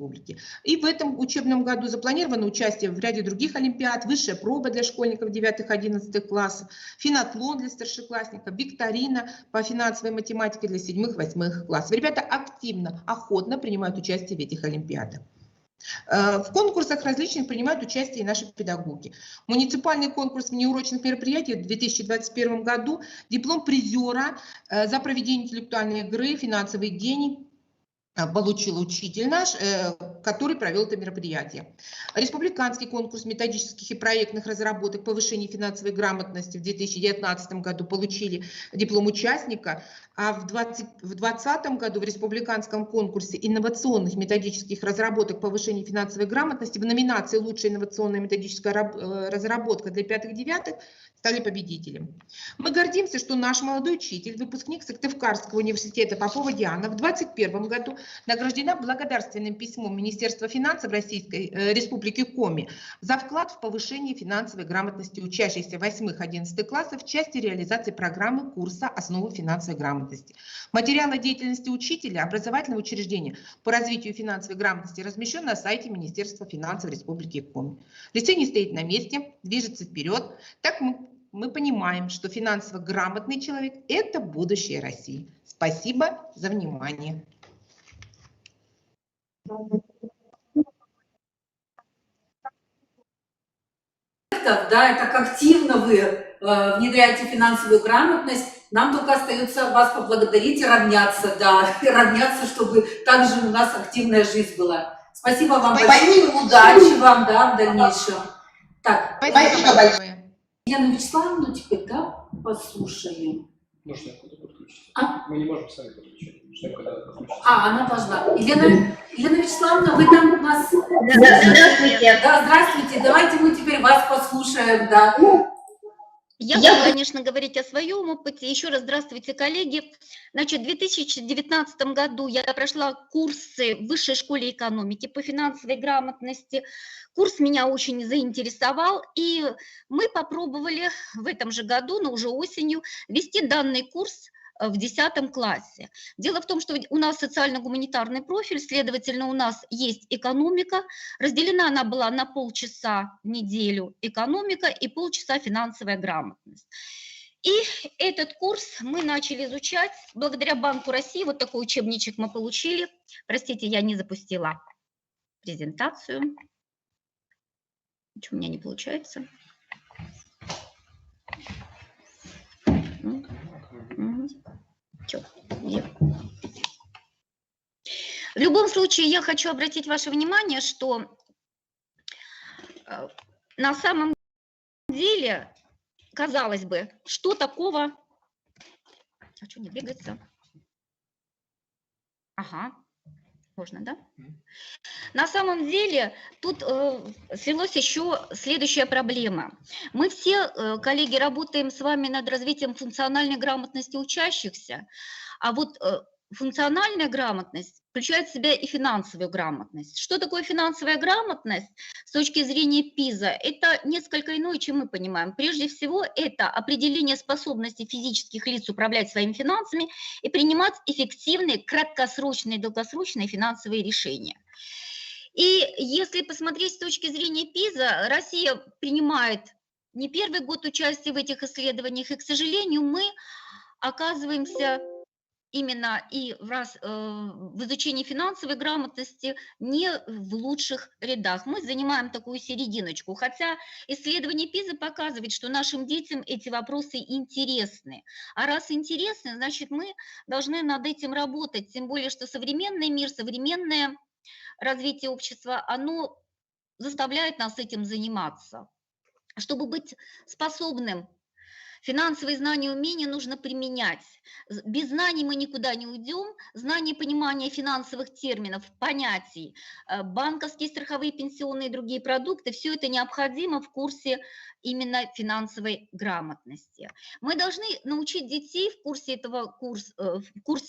И в этом учебном году запланировано участие в ряде других олимпиад: высшая проба для школьников 9-11 классов, финатлон для старшеклассников, викторина по финансовой математике для 7-8 классов. Ребята активно, охотно принимают участие в этих олимпиадах. В конкурсах различных принимают участие и наши педагоги. Муниципальный конкурс внеурочных мероприятий в 2021 году, диплом призера за проведение интеллектуальной игры «Финансовый гений» получил учитель наш, который провел это мероприятие. Республиканский конкурс методических и проектных разработок повышения финансовой грамотности в 2019 году получили диплом участника, а в 2020 году в республиканском конкурсе инновационных методических разработок повышения финансовой грамотности в номинации «Лучшая инновационная методическая разработка для 5-9» стали победителем. Мы гордимся, что наш молодой учитель, выпускник Сыктывкарского университета Попова Диана, в 2021 году награждена благодарственным письмом Министерства финансов Российской Республики Коми за вклад в повышение финансовой грамотности учащихся 8-11 классов в части реализации программы курса «Основы финансовой грамотности». Материалы деятельности учителя образовательного учреждения по развитию финансовой грамотности размещен на сайте Министерства финансов Республики Коми. Лицей не стоит на месте, движется вперед. Так мы понимаем, что финансово грамотный человек – это будущее России. Спасибо за внимание. Да, так активно вы внедряете финансовую грамотность, нам только остается вас поблагодарить и равняться, да, и равняться, чтобы также у нас активная жизнь была. Спасибо вам большое, удачи вам, да, в дальнейшем. Так, Спасибо большое. Елену Вячеславовну теперь, да, послушаем. Можно я куда-то подключиться? А? Мы не можем сами подключить. Что я когда-то подключиться. А, она должна. Елена Вячеславовна, вы там у нас... Здравствуйте. Да, здравствуйте. Давайте мы теперь вас послушаем, да. Я буду, конечно, говорить о своем опыте. Еще раз здравствуйте, коллеги. Значит, в 2019 году я прошла курсы в Высшей школе экономики по финансовой грамотности. Курс меня очень заинтересовал, и мы попробовали в этом же году, но уже осенью, вести данный курс в 10 классе. Дело в том, что у нас социально-гуманитарный профиль, следовательно, у нас есть экономика. Разделена она была на полчаса в неделю экономика и полчаса финансовая грамотность. И этот курс мы начали изучать благодаря Банку России. Вот такой учебничек мы получили. Простите, я не запустила презентацию. Ничего у меня не получается. В любом случае, я хочу обратить ваше внимание, что на самом деле, казалось бы, что такого... А что не двигается? Ага, можно, да? На самом деле, тут слилась еще следующая проблема. Мы все, коллеги, работаем с вами над развитием функциональной грамотности учащихся, а вот функциональная грамотность включает в себя и финансовую грамотность. Что такое финансовая грамотность с точки зрения ПИЗа? Это несколько иное, чем мы понимаем. Прежде всего, это определение способности физических лиц управлять своими финансами и принимать эффективные, краткосрочные и долгосрочные финансовые решения. И если посмотреть с точки зрения ПИЗа, Россия принимает не первый год участия в этих исследованиях, и, к сожалению, мы оказываемся именно и в изучении финансовой грамотности не в лучших рядах. Мы занимаем такую серединочку, хотя исследование ПИЗа показывает, что нашим детям эти вопросы интересны. А раз интересны, значит, мы должны над этим работать, тем более, что современный мир, современное развитие общества, оно заставляет нас этим заниматься. Чтобы быть способным, финансовые знания и умения нужно применять. Без знаний мы никуда не уйдем. Знание, понимание финансовых терминов, понятий, банковские, страховые, пенсионные и другие продукты, все это необходимо в курсе именно финансовой грамотности. Мы должны научить детей в курсе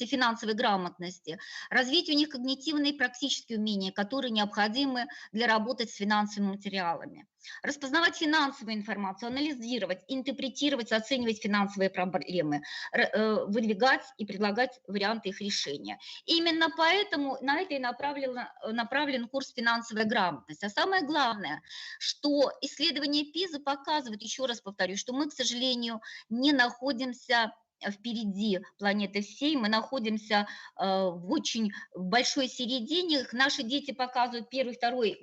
финансовой грамотности развить у них когнитивные и практические умения, которые необходимы для работы с финансовыми материалами. Распознавать финансовую информацию, анализировать, интерпретировать, оценивать финансовые проблемы, выдвигать и предлагать варианты их решения. Именно поэтому на это и направлен курс финансовая грамотность. А самое главное, что исследования ПИЗа показывают, еще раз повторю, что мы, к сожалению, не находимся впереди планеты всей, мы находимся в очень большой середине. Наши дети показывают первый, второй,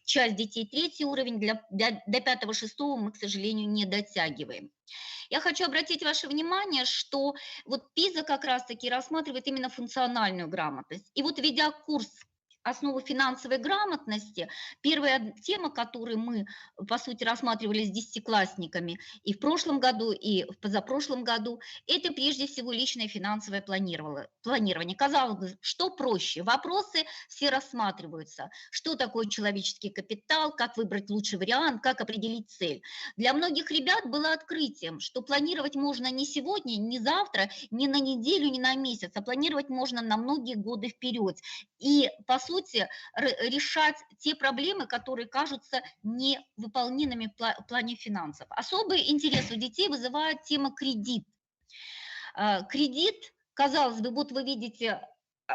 часть детей третий уровень, до 5-6 мы, к сожалению, не дотягиваем. Я хочу обратить ваше внимание, что вот ПИЗа как раз-таки рассматривает именно функциональную грамотность. И вот, ведя курс «Основы финансовой грамотности», первая тема, которую мы, по сути, рассматривали с десятиклассниками и в прошлом году, и в позапрошлом году, это прежде всего личное финансовое планирование. Казалось бы, что проще? Вопросы все рассматриваются. Что такое человеческий капитал, как выбрать лучший вариант, как определить цель. Для многих ребят было открытием, что планировать можно не сегодня, не завтра, не на неделю, не на месяц, а планировать можно на многие годы вперед. И, по сути, решать те проблемы, которые кажутся невыполнимыми в плане финансов. Особый интерес у детей вызывает тема кредит. Кредит, казалось бы, вот вы видите,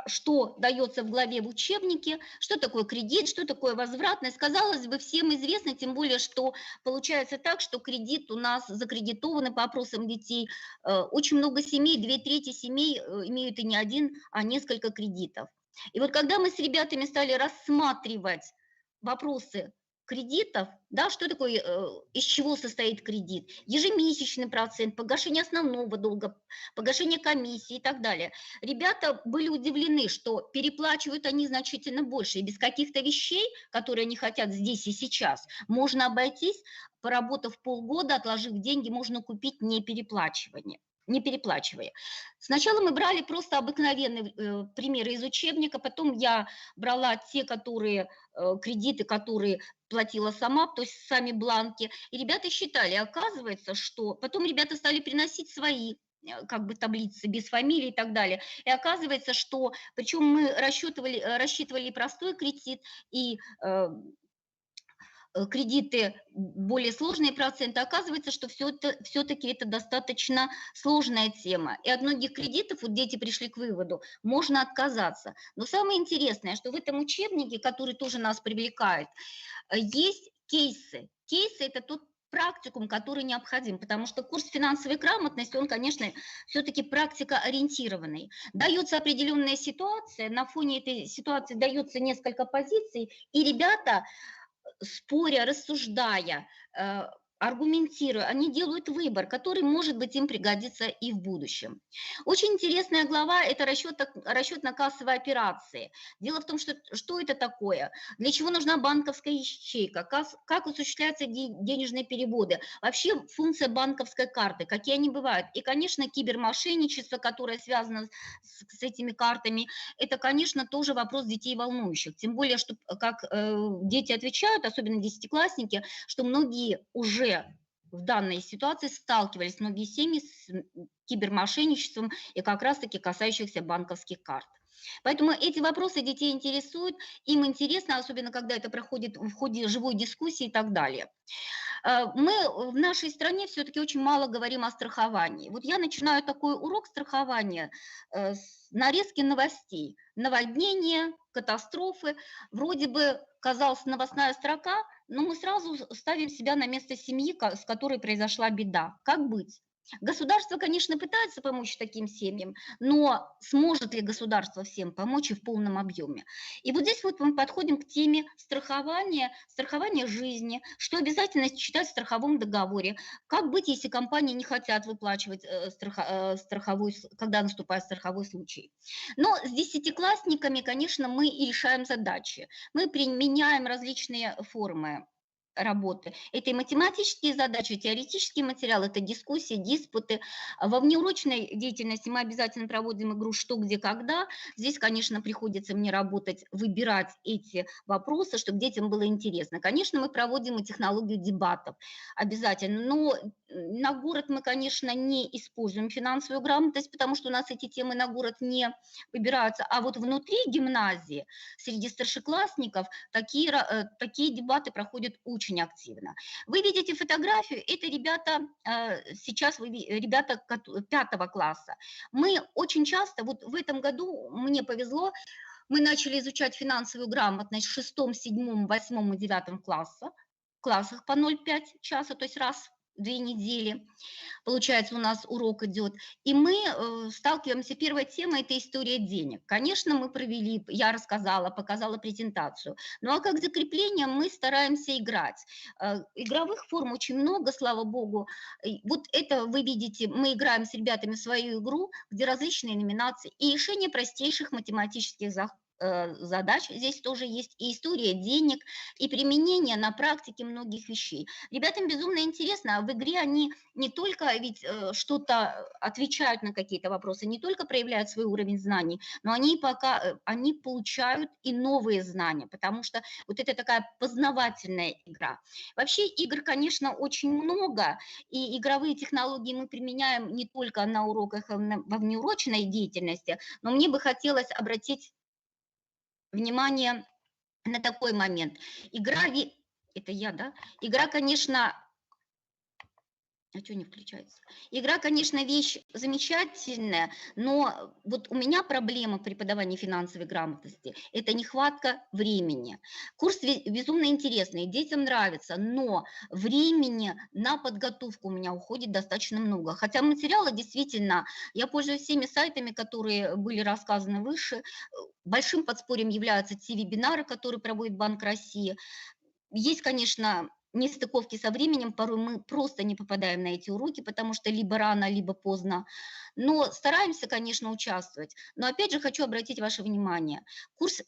что дается в главе в учебнике, что такое кредит, что такое возвратность. Казалось бы, всем известно, тем более, что получается так, что кредит у нас закредитованы по опросам детей. Очень много семей, 2/3 семей имеют и не один, а несколько кредитов. И вот когда мы с ребятами стали рассматривать вопросы кредитов, да, что такое, из чего состоит кредит, ежемесячный процент, погашение основного долга, погашение комиссии и так далее, ребята были удивлены, что переплачивают они значительно больше, и без каких-то вещей, которые они хотят здесь и сейчас, можно обойтись, поработав полгода, отложив деньги, можно купить не переплачивание. не переплачивая. Сначала мы брали просто обыкновенные примеры из учебника, потом я брала те, которые кредиты, которые платила сама, то есть сами бланки. И ребята считали, оказывается, что... Потом ребята стали приносить свои как бы таблицы без фамилий и так далее. И оказывается, что... Причем мы рассчитывали и простой кредит, и кредиты более сложные проценты, оказывается, что все-таки это достаточно сложная тема. И от многих кредитов, вот дети пришли к выводу, можно отказаться. Но самое интересное, что в этом учебнике, который тоже нас привлекает, есть кейсы. Кейсы – это тот практикум, который необходим, потому что курс финансовой грамотности, он, конечно, все-таки практикоориентированный. Дается определенная ситуация, на фоне этой ситуации дается несколько позиций, и ребята, споря, рассуждая, аргументируя, они делают выбор, который, может быть, им пригодится и в будущем. Очень интересная глава – это расчетно-кассовые операции. Дело в том, что это такое, для чего нужна банковская ячейка, как осуществляются денежные переводы, вообще функция банковской карты, какие они бывают. И, конечно, кибермошенничество, которое связано с этими картами, это, конечно, тоже вопрос детей волнующих. Тем более, что, как дети отвечают, особенно десятиклассники, что многие уже в данной ситуации сталкивались, многие семьи, с кибермошенничеством и как раз-таки касающихся банковских карт. Поэтому эти вопросы детей интересуют, им интересно, особенно когда это проходит в ходе живой дискуссии и так далее. Мы в нашей стране все-таки очень мало говорим о страховании. Вот я начинаю такой урок страхования с нарезки новостей. Наводнения, катастрофы. Вроде бы казалась новостная строка, но мы сразу ставим себя на место семьи, с которой произошла беда. Как быть? Государство, конечно, пытается помочь таким семьям, но сможет ли государство всем помочь и в полном объеме? И вот здесь вот мы подходим к теме страхования жизни, что обязательно читать в страховом договоре. Как быть, если компании не хотят выплачивать страховой, когда наступает страховой случай? Но с десятиклассниками, конечно, мы и решаем задачи. Мы применяем различные формы работы. Это и математические задачи, теоретический материал, это дискуссии, диспуты. Во внеурочной деятельности мы обязательно проводим игру «Что, где, когда». Здесь, конечно, приходится мне работать, выбирать эти вопросы, чтобы детям было интересно. Конечно, мы проводим и технологию дебатов обязательно, но на город мы, конечно, не используем финансовую грамотность, потому что у нас эти темы на город не выбираются. А вот внутри гимназии, среди старшеклассников, такие дебаты проходят очень активно. Вы видите фотографию, это ребята, сейчас ребята 5 класса. Мы очень часто, вот в этом году мне повезло, мы начали изучать финансовую грамотность в 6, 7, 8 и 9 классах по 0,5 часа, то есть раз в 2 недели, получается, у нас урок идет. И мы сталкиваемся, первая тема – это история денег. Конечно, мы провели, я рассказала, показала презентацию. Ну а как закрепление мы стараемся играть. Игровых форм очень много, слава богу. Вот это вы видите, мы играем с ребятами в свою игру, где различные номинации и решение простейших математических задач, здесь тоже есть и история денег, и применение на практике многих вещей. Ребятам безумно интересно, а в игре они не только ведь что-то отвечают на какие-то вопросы, не только проявляют свой уровень знаний, но они получают и новые знания, потому что вот это такая познавательная игра. Вообще игр, конечно, очень много, и игровые технологии мы применяем не только на уроках, во внеурочной деятельности, но мне бы хотелось обратить внимание на такой момент. Это я, да? Игра, конечно... А что не включается? Игра, конечно, вещь замечательная, но вот у меня проблема в преподавании финансовой грамотности – это нехватка времени. Курс безумно интересный, детям нравится, но времени на подготовку у меня уходит достаточно много. Хотя материалы действительно, я пользуюсь всеми сайтами, которые были рассказаны выше. Большим подспорьем являются те вебинары, которые проводит Банк России. Есть, конечно, нестыковки со временем, порой мы просто не попадаем на эти уроки, потому что либо рано, либо поздно. Но стараемся, конечно, участвовать. Но опять же хочу обратить ваше внимание. Курс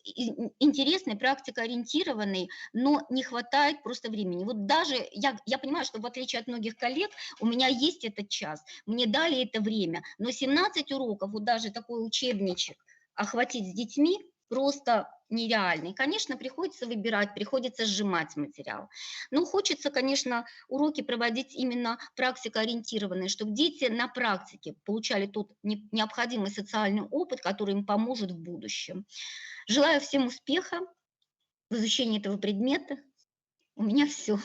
интересный, практикоориентированный, но не хватает просто времени. Вот даже я понимаю, что в отличие от многих коллег, у меня есть этот час, мне дали это время, но 17 уроков, вот даже такой учебничек охватить с детьми просто нереально. И, конечно, приходится выбирать, приходится сжимать материал. Но хочется, конечно, уроки проводить именно практикоориентированные, чтобы дети на практике получали тот необходимый социальный опыт, который им поможет в будущем. Желаю всем успеха в изучении этого предмета. У меня все.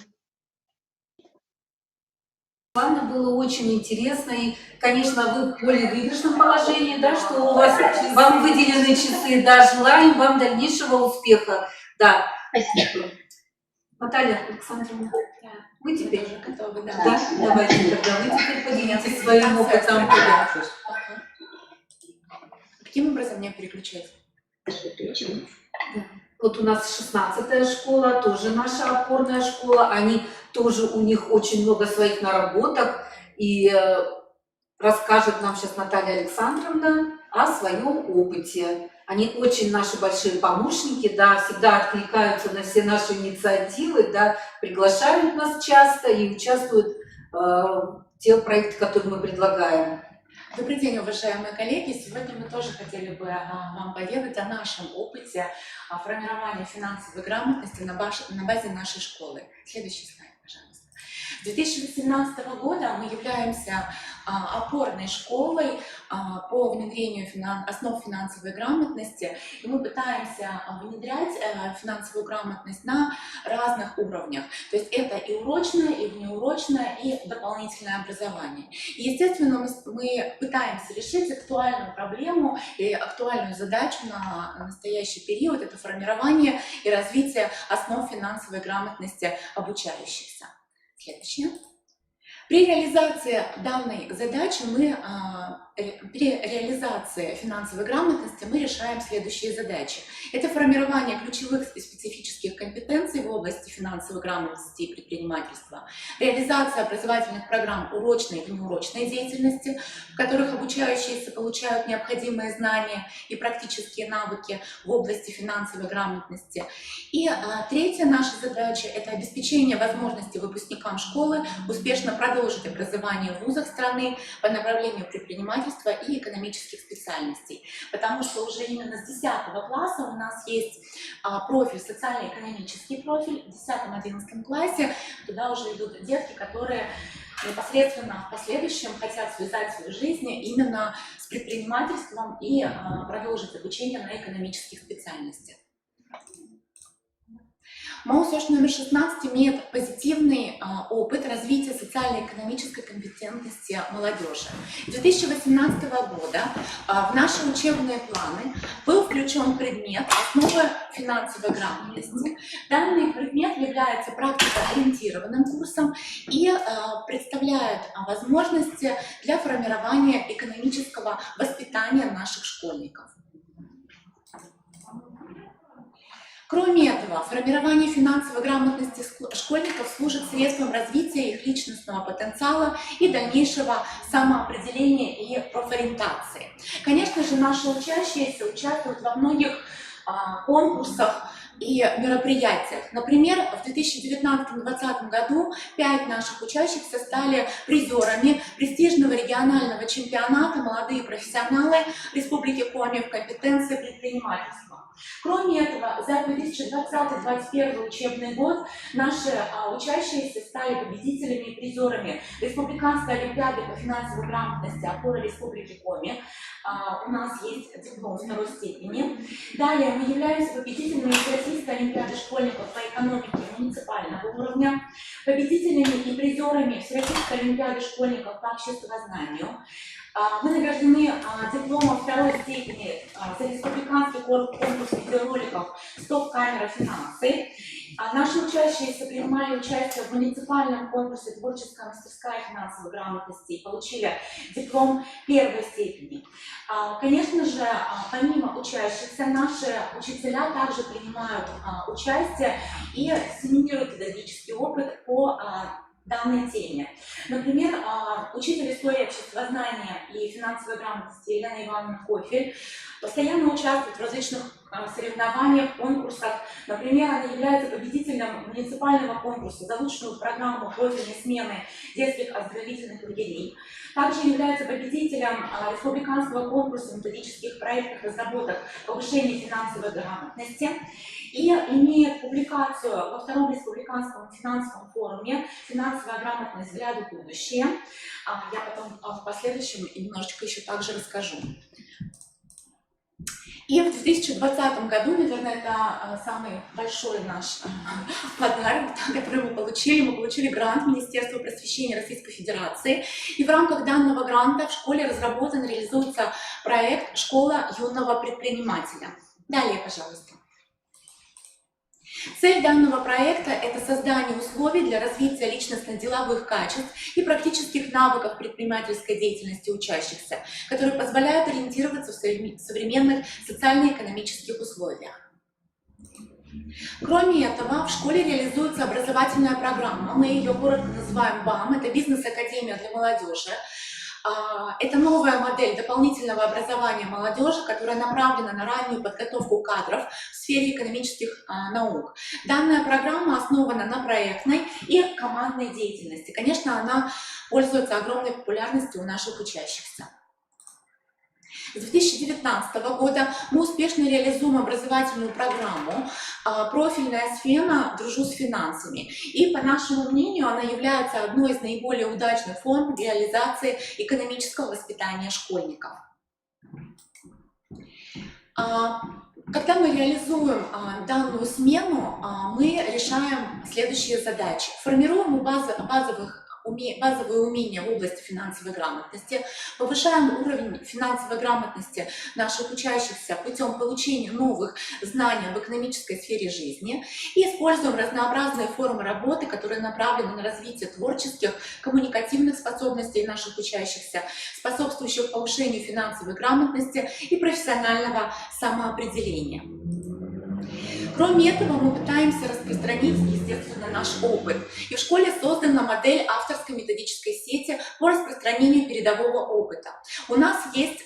Ладно, было очень интересно, и, конечно, вы в более выигрышном положении, да, что у вас, вам выделены часы, да, желаем вам дальнейшего успеха, да. Спасибо. Наталья Александровна, вы теперь Тоже готовы, да. Да, давайте тогда вы теперь поделитесь своим опытом. Каким образом мне переключать? Вот у нас 16-я школа, тоже наша опорная школа, они тоже, у них очень много своих наработок, и расскажет нам сейчас Наталья Александровна о своем опыте. Они очень наши большие помощники, да, всегда откликаются на все наши инициативы, да, приглашают нас часто и участвуют в тех проектах, которые мы предлагаем. Добрый день, уважаемые коллеги. Сегодня мы тоже хотели бы вам поведать о нашем опыте формирования финансовой грамотности на базе нашей школы. Следующий слайд, пожалуйста. С 2018 года мы являемся опорной школой по внедрению основ финансовой грамотности, и мы пытаемся внедрять финансовую грамотность на разных уровнях. То есть это и урочное, и внеурочное, и дополнительное образование. И, естественно, мы пытаемся решить актуальную проблему и актуальную задачу на настоящий период – это формирование и развитие основ финансовой грамотности обучающихся. Следующее. При реализации данной задачи при реализации финансовой грамотности мы решаем следующие задачи. Это формирование ключевых и специфических компетенций в области финансовой грамотности и предпринимательства, реализация образовательных программ урочной и внеурочной деятельности, в которых обучающиеся получают необходимые знания и практические навыки в области финансовой грамотности. И третья наша задача – это обеспечение возможности выпускникам школы успешно продолжить образование в вузах страны по направлению предпринимательства и экономических специальностей. Потому что уже именно с 10 класса у нас есть профиль, социально-экономический профиль. В 10-11 классе туда уже идут детки, которые непосредственно в последующем хотят связать свою жизнь именно с предпринимательством и продолжить обучение на экономических специальностях. МАУ СОЖ номер 16 имеет позитивный опыт развития социально-экономической компетентности молодежи. С 2018 года в наши учебные планы был включен предмет «Основы финансовой грамотности». Данный предмет является практикоориентированным курсом и представляет возможности для формирования экономического воспитания наших школьников. Кроме этого, формирование финансовой грамотности школьников служит средством развития их личностного потенциала и дальнейшего самоопределения и профориентации. Конечно же, наши учащиеся участвуют во многих конкурсах и мероприятиях. Например, в 2019-2020 году 5 наших учащихся стали призерами престижного регионального чемпионата «Молодые профессионалы Республики Коми в компетенции предпринимательства». Кроме этого, за 2020-2021 учебный год наши учащиеся стали победителями и призерами Республиканской олимпиады по финансовой грамотности «Опора Республики Коми». У нас есть диплом второй степени. Далее мы являемся победителями Всероссийской олимпиады школьников по экономике муниципального уровня, победителями и призерами Всероссийской олимпиады школьников по обществознанию. Мы награждены дипломом второй степени за республиканский конкурс видеороликов «Стоп-камера финансы». Наши учащиеся принимали участие в муниципальном конкурсе «Творческая мастерская финансовой грамотности» и получили диплом первой степени. Конечно же, помимо учащихся, наши учителя также принимают участие и семинируют педагогический опыт по данной теме. Например, учитель истории обществознания и финансовой грамотности Елена Ивановна Кофель постоянно участвует в различных соревнованиях, конкурсах. Например, она является победителем муниципального конкурса за лучшую программу профильной смены детских оздоровительных лагерей. Также является победителем республиканского конкурса методических проектов разработок повышения финансовой грамотности и имеет публикацию во втором республиканском финансовом форуме «Финансовая грамотность. Взгляды в будущее». Я потом в последующем немножечко еще также расскажу. И в 2020 году, наверное, это самый большой наш подарок, который мы получили грант Министерства просвещения Российской Федерации. И в рамках данного гранта в школе разработан, реализуется проект «Школа юного предпринимателя». Далее, пожалуйста. Цель данного проекта – это создание условий для развития личностно-деловых качеств и практических навыков предпринимательской деятельности учащихся, которые позволяют ориентироваться в современных социально-экономических условиях. Кроме этого, в школе реализуется образовательная программа, мы ее коротко называем БАМ, это бизнес-академия для молодежи. Это новая модель дополнительного образования молодежи, которая направлена на раннюю подготовку кадров в сфере экономических наук. Данная программа основана на проектной и командной деятельности. Конечно, она пользуется огромной популярностью у наших учащихся. С 2019 года мы успешно реализуем образовательную программу «Профильная сфера. Дружу с финансами». И, по нашему мнению, она является одной из наиболее удачных форм реализации экономического воспитания школьников. Когда мы реализуем данную смену, мы решаем следующие задачи. Формируем базовые умения в области финансовой грамотности, повышаем уровень финансовой грамотности наших учащихся путем получения новых знаний об экономической сфере жизни и используем разнообразные формы работы, которые направлены на развитие творческих, коммуникативных способностей наших учащихся, способствующих повышению финансовой грамотности и профессионального самоопределения. Кроме этого, мы пытаемся распространить, естественно, наш опыт. И в школе создана модель авторской методической сети по распространению передового опыта. У нас есть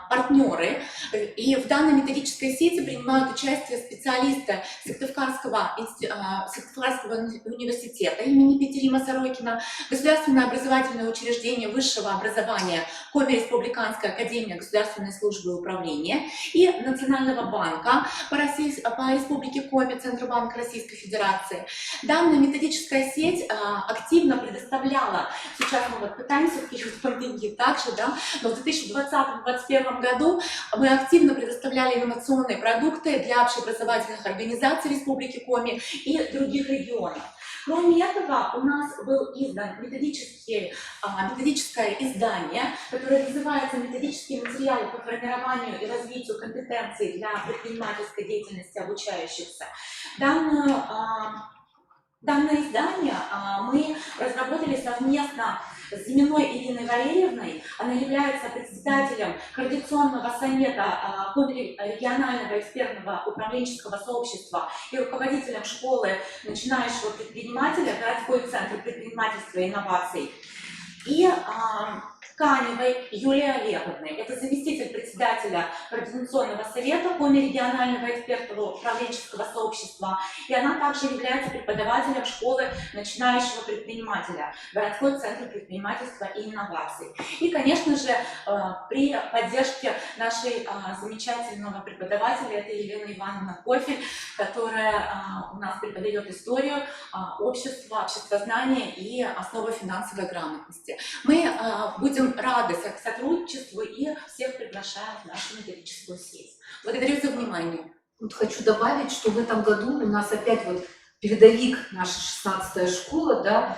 партнеры, и в данной методической сети принимают участие специалисты Сыктывкарского университета имени Петерима Сорокина, Государственное образовательное учреждение высшего образования Коми Республиканская академия государственной службы и управления и Национального банка по Республике Коми, Центробанк Российской Федерации. Данная методическая сеть активно предоставляла, сейчас мы вот пытаемся в период пандемии также, да, но в 2020-2021 году мы активно предоставляли инновационные продукты для общеобразовательных организаций Республики Коми и других регионов. Кроме этого, у нас был издан методическое издание, которое называется «Методические материалы по формированию и развитию компетенций для предпринимательской деятельности обучающихся». Данное издание мы разработали совместно с Зиминой Ириной Валерьевной. Она является председателем Координационного совета регионального экспертного управленческого сообщества и руководителем школы начинающего предпринимателя городской центр предпринимательства и инноваций. И Каневой Юлии Олеговны. Это заместитель председателя Координационного совета Коми регионального экспертного управленческого сообщества. И она также является преподавателем школы начинающего предпринимателя, городской центр предпринимательства и инноваций. И, конечно же, при поддержке нашей замечательного преподавателя, это Елена Ивановна Кофель, которая у нас преподает историю общества, обществознания и основы финансовой грамотности. Мы будем рады сотрудничеству и всех приглашаем в нашу методическую сеть. Благодарю за внимание. Тут хочу добавить, что в этом году у нас опять вот передовик, наша 16-я школа, да,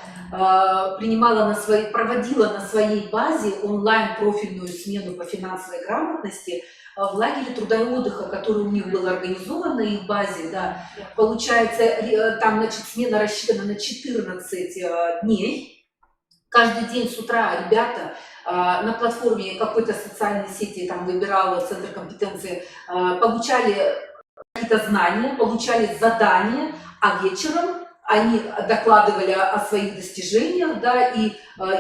проводила на своей базе онлайн-профильную смену по финансовой грамотности в лагере труда и отдыха, который у них был организован на их базе. Да. Получается, там, значит, смена рассчитана на 14 дней. Каждый день с утра ребята на платформе какой-то социальной сети, там выбирала центр компетенции, получали какие-то знания, получали задания, а вечером они докладывали о своих достижениях, да, и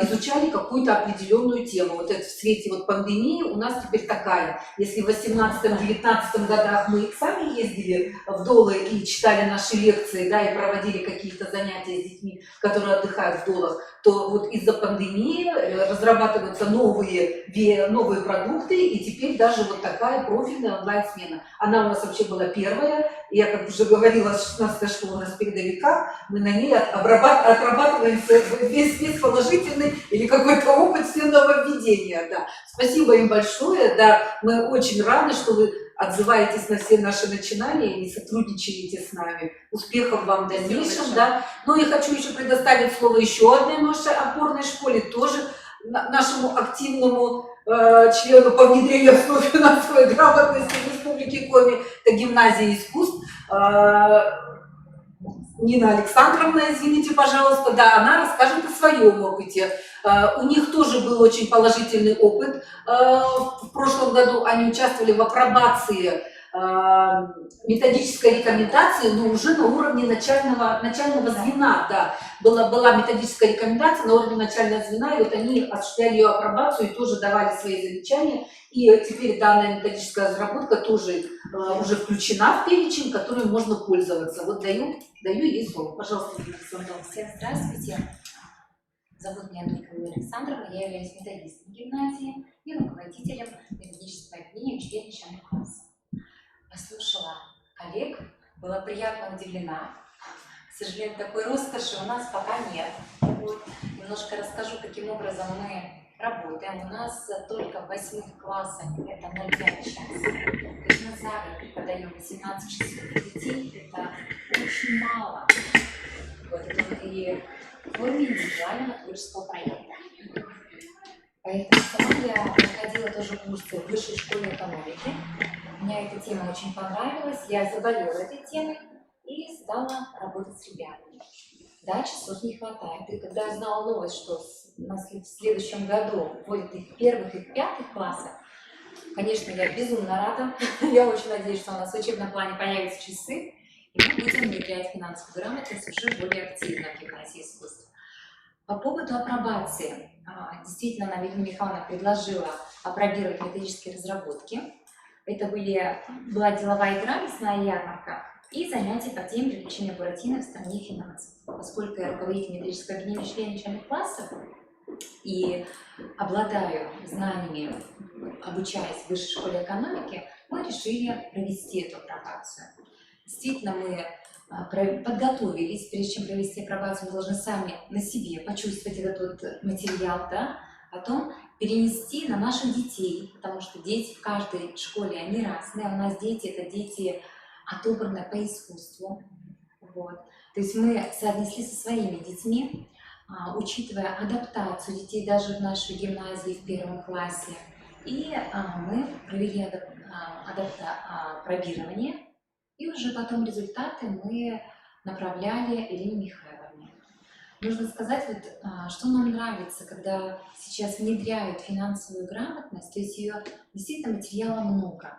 изучали какую-то определенную тему. Вот это в свете вот пандемии у нас теперь такая. Если в 18-19 годах мы сами ездили в Долы и читали наши лекции, да, и проводили какие-то занятия с детьми, которые отдыхают в Долах, то вот из-за пандемии разрабатываются новые продукты, и теперь даже вот такая профильная онлайн-смена. Она у нас вообще была первая. Я, как уже говорила, 16-я школа у нас передовика, мы на ней отрабатываем весь положительный или какой-то опыт все нововведения. Да. Спасибо им большое, да, мы очень рады, что вы отзываетесь на все наши начинания и сотрудничаете с нами. Успехов вам в дальнейшем. Да. Ну и хочу еще предоставить слово еще одной нашей опорной школе, тоже нашему активному члену по внедрению основ финансовой грамотности в Республике Коми, это гимназия искусств. Нина Александровна, извините, пожалуйста, да, она расскажет о своем опыте. У них тоже был очень положительный опыт. В прошлом году они участвовали в апробации методической рекомендации, но уже на уровне начального звена. Да. Была методическая рекомендация на уровне начального звена, и вот они осуществляли ее апробацию и тоже давали свои замечания. И теперь данная методическая разработка тоже уже включена в перечень, которым можно пользоваться. Вот даю ей слово. Пожалуйста, Александра. Всем здравствуйте. Зовут меня Нина Александровна, я являюсь методистом гимназии и руководителем методического отделения учителей начальных классов. Послушала коллег, была приятно удивлена. К сожалению, такой роскоши у нас пока нет. Вот. Немножко расскажу, каким образом мы работаем. У нас только в 8 классах это 0,5 часа. То есть мы за год преподаем 18 часов детей. Это очень мало. Вот это и в форме индивидуального творческого проекта. Поэтому сама я проходила тоже курсы в высшей школе экономики. Мне эта тема очень понравилась, я заболела этой темой и стала работать с ребятами. Да, часов не хватает. И когда я знала новость, что в следующем году вводят их в первых и в пятых классах, конечно, я безумно рада. Я очень надеюсь, что у нас в учебном плане появятся часы, и мы будем внедрять финансовую грамотность уже более активно в гимназии искусств. По поводу апробации. Действительно, Ирина Михайловна предложила апробировать методические разработки. Это была деловая игра, мясная ярмарка и занятия по теме привлечения Буратино в стране финансов. Поскольку я руководитель методического объединения членов начальных классов и обладаю знаниями, обучаясь в высшей школе экономики, мы решили провести эту апробацию. Действительно, мы подготовились, прежде чем провести апробацию, мы должны сами на себе почувствовать этот материал, да? Потом перенести на наших детей, потому что дети в каждой школе, они разные. У нас дети – это дети, отобранные по искусству. Вот. То есть мы соотнесли со своими детьми, учитывая адаптацию детей даже в нашей гимназии в первом классе. И мы провели пробирование, и уже потом результаты мы направляли Ирине Михайловне. Нужно сказать, вот, что нам нравится, когда сейчас внедряют финансовую грамотность, то есть ее действительно материала много.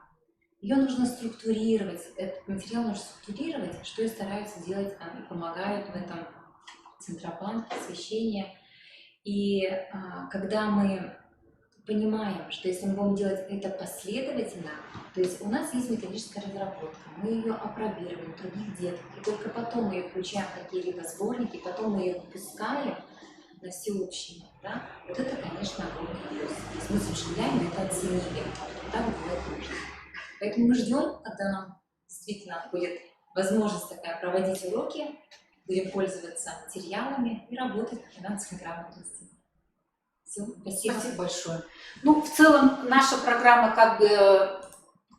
Ее нужно структурировать, этот материал нужно структурировать, что и стараются делать, и помогают в этом Центробанк, просвещение. И когда мы понимаем, что если мы будем делать это последовательно, то есть у нас есть методическая разработка, мы ее апробируем в других деток, и только потом мы ее включаем в какие-либо сборники, потом мы ее выпускаем на всеобщее, да? Вот это, конечно, огромный плюс. То есть мы с учителями это оценили, да, вот нужно. Поэтому мы ждем, когда нам действительно будет возможность такая проводить уроки, будем пользоваться материалами и работать по финансовой грамотности. Все, спасибо. Спасибо большое. Ну, в целом, наша программа, как бы,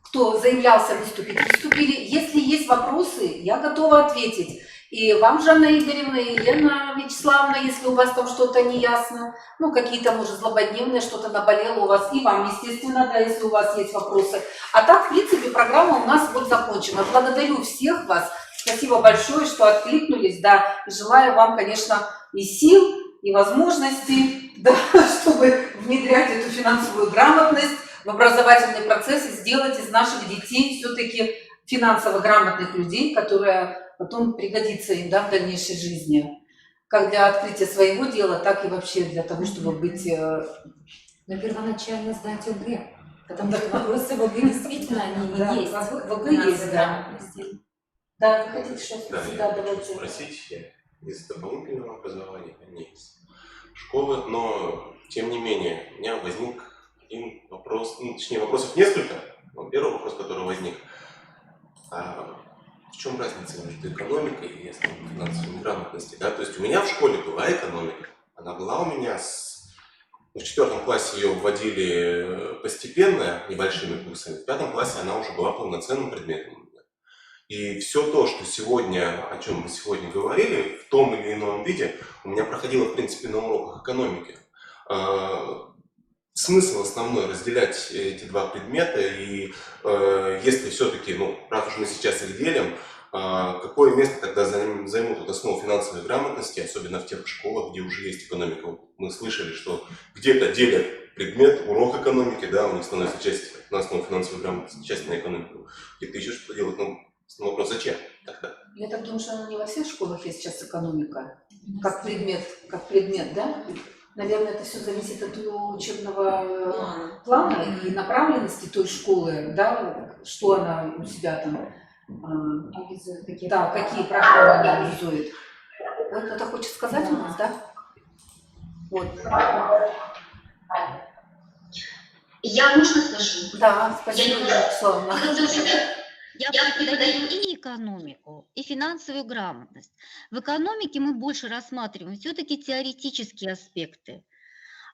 кто заявлялся выступить, выступили. Если есть вопросы, я готова ответить. И вам, Жанна Игоревна, и Елена Вячеславовна, если у вас там что-то не ясно, ну, какие-то, может, злободневные, что-то наболело у вас, и вам, естественно, да, если у вас есть вопросы. А так, в принципе, программа у нас вот закончена. Благодарю всех вас, спасибо большое, что откликнулись, да, и желаю вам, конечно, и сил, и возможностей, да, чтобы внедрять эту финансовую грамотность в образовательный процесс и сделать из наших детей все-таки финансово грамотных людей, которые потом пригодится им, да, в дальнейшей жизни. Как для открытия своего дела, так и вообще для того, чтобы быть... Но первоначально сдать ОГЭ, потому что вопросы в ОГЭ действительно они есть. В ОГЭ есть, да. Да, вы хотите что-то? Да, Да, я давайте. хочу спросить, из дополнительного образования, не из школы, но тем не менее у меня возник один вопрос, ну, точнее вопросов несколько, но первый вопрос, который возник, в чем разница между экономикой и основной финансовой грамотностью, да? То есть у меня в школе была экономика, она была у меня в 4 классе ее вводили постепенно, небольшими курсами, в 5 классе она уже была полноценным предметом. И все то, что сегодня, о чем мы сегодня говорили, в том или ином виде, у меня проходило, в принципе, на уроках экономики. Смысл основной разделять эти два предмета, и если все-таки, ну, раз уж мы сейчас их делим, какое место тогда займут вот основу финансовой грамотности, особенно в тех школах, где уже есть экономика. Мы слышали, что где-то делят предмет, урок экономики, да, у них становится часть на основу финансовой грамотности, часть на экономику. Где-то еще что-то делают, ну, вопрос, зачем тогда? Я так думаю, что не во всех школах есть сейчас экономика, как предмет, да? Наверное, это все зависит от учебного плана и направленности той школы, да, что она у себя там, какие программы она реализует. Вот кто-то хочет сказать у нас, да? Вот. Я можно скажу? Да, спасибо, Вячеславовна. Я преподаю и экономику, и финансовую грамотность. В экономике мы больше рассматриваем все-таки теоретические аспекты.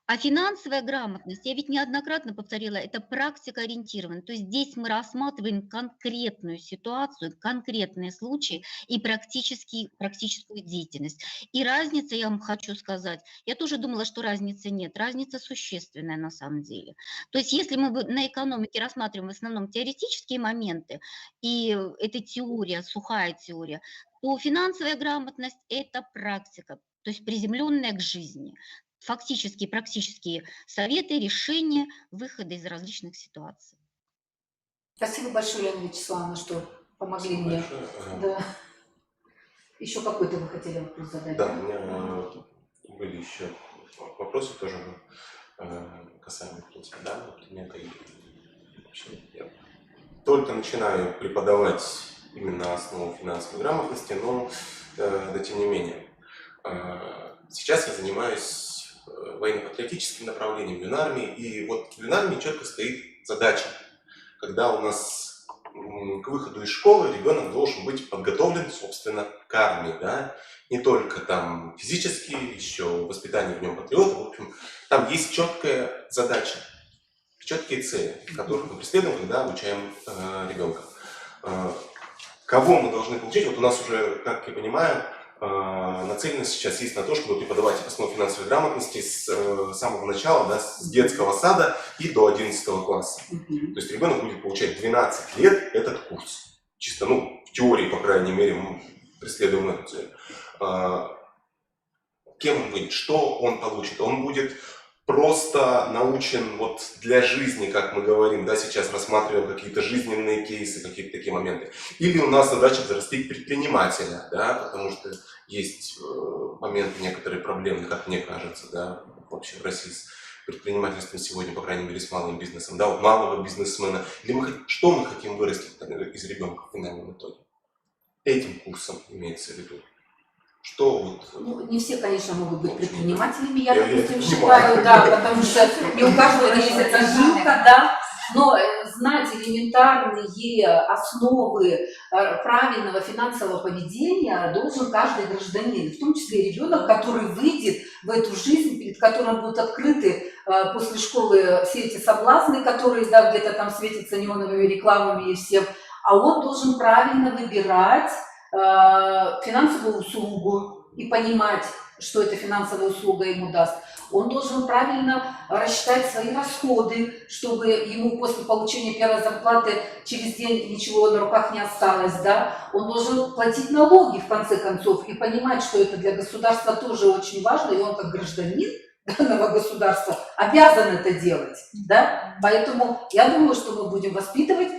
А финансовая грамотность, я ведь неоднократно повторила, это практика ориентирована. То есть здесь мы рассматриваем конкретную ситуацию, конкретные случаи и практическую деятельность. И разница, я вам хочу сказать, я тоже думала, что разницы нет. Разница существенная на самом деле. То есть если мы на экономике рассматриваем в основном теоретические моменты, и это теория, сухая теория, то финансовая грамотность – это практика, то есть приземленная к жизни. Фактические, практические советы, решения, выходы из различных ситуаций. Спасибо большое, Елена Вячеславовна, что помогли Спасибо мне. большое. Да. Еще какой-то вы хотели вопрос задать? Да, у меня были еще вопросы тоже касаемо, в принципе, данного предмета. И вообще я только начинаю преподавать именно основу финансовой грамотности, но да, тем не менее. Сейчас я занимаюсь военно-патриотическим направлением в Юнармии, и вот в Юнармии четко стоит задача, когда у нас к выходу из школы ребенок должен быть подготовлен, собственно, к армии, да, не только там физически, еще воспитание в нем патриота, в общем, там есть четкая задача, четкие цели, которые мы преследуем, когда обучаем ребенка. Кого мы должны получить? Вот у нас уже, как я понимаю, нацеленность сейчас есть на то, чтобы преподавать основу финансовой грамотности с самого начала, да, с детского сада и до 11 класса. То есть ребенок будет получать 12 лет этот курс. Чисто, ну, в теории, по крайней мере, мы преследуем эту цель. Кем он будет? Что он получит? Он будет просто научен вот для жизни, как мы говорим, да, сейчас рассматриваем какие-то жизненные кейсы, какие-то такие моменты. Или у нас задача взрастить предпринимателя, да, потому что есть моменты некоторые проблемные, как мне кажется, да, вообще в России с предпринимательством сегодня, по крайней мере, с малым бизнесом, да, вот малого бизнесмена. Или что мы хотим вырастить из ребенка в финальном итоге? Этим курсом имеется в виду. Что вот... Ну, не все, конечно, могут быть предпринимателями, я, Я допустим, понимаю. считаю, да, потому что не у каждого есть эта жилка, да, но знать элементарные основы правильного финансового поведения должен каждый гражданин, в том числе и ребенок, который выйдет в эту жизнь, перед которым будут открыты после школы все эти соблазны, которые, да, где-то там светятся неоновыми рекламами и всем, а он должен правильно выбирать финансовую услугу и понимать, что эта финансовая услуга ему даст. Он должен правильно рассчитать свои расходы, чтобы ему после получения первой зарплаты через день ничего на руках не осталось, да. Он должен платить налоги, в конце концов, и понимать, что это для государства тоже очень важно, и он как гражданин данного государства обязан это делать, да. Поэтому я думаю, что мы будем воспитывать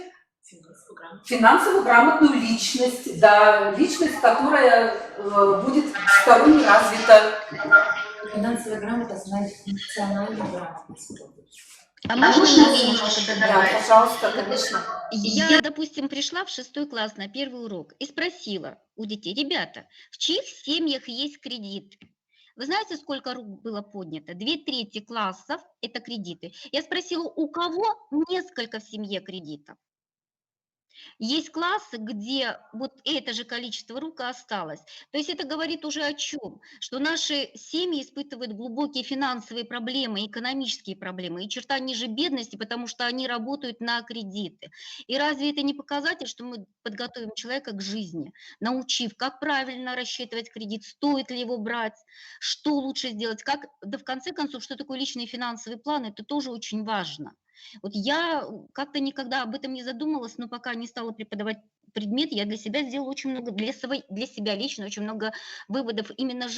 финансово грамотную личность, да, личность, которая будет всесторонне развита. Финансовая грамота знает функциональную грамотность. А можно можно мне немножко немножко добавить? Да, пожалуйста, конечно. Я, допустим, пришла в 6 класс на первый урок и спросила у детей: ребята, в чьих семьях есть кредит? Вы знаете, сколько рук было поднято? 2/3 классов – это кредиты. Я спросила, у кого несколько в семье кредитов? Есть классы, где вот это же количество рук и осталось. То есть это говорит уже о чем? Что наши семьи испытывают глубокие финансовые проблемы, экономические проблемы, и черта ниже бедности, потому что они работают на кредиты. И разве это не показатель, что мы подготовим человека к жизни, научив, как правильно рассчитывать кредит, стоит ли его брать, что лучше сделать, как, да в конце концов, что такое личный финансовый план, это тоже очень важно. Вот я как-то никогда об этом не задумалась, но пока не стала преподавать предмет, я для себя сделала очень много, для себя лично очень много выводов именно жизни.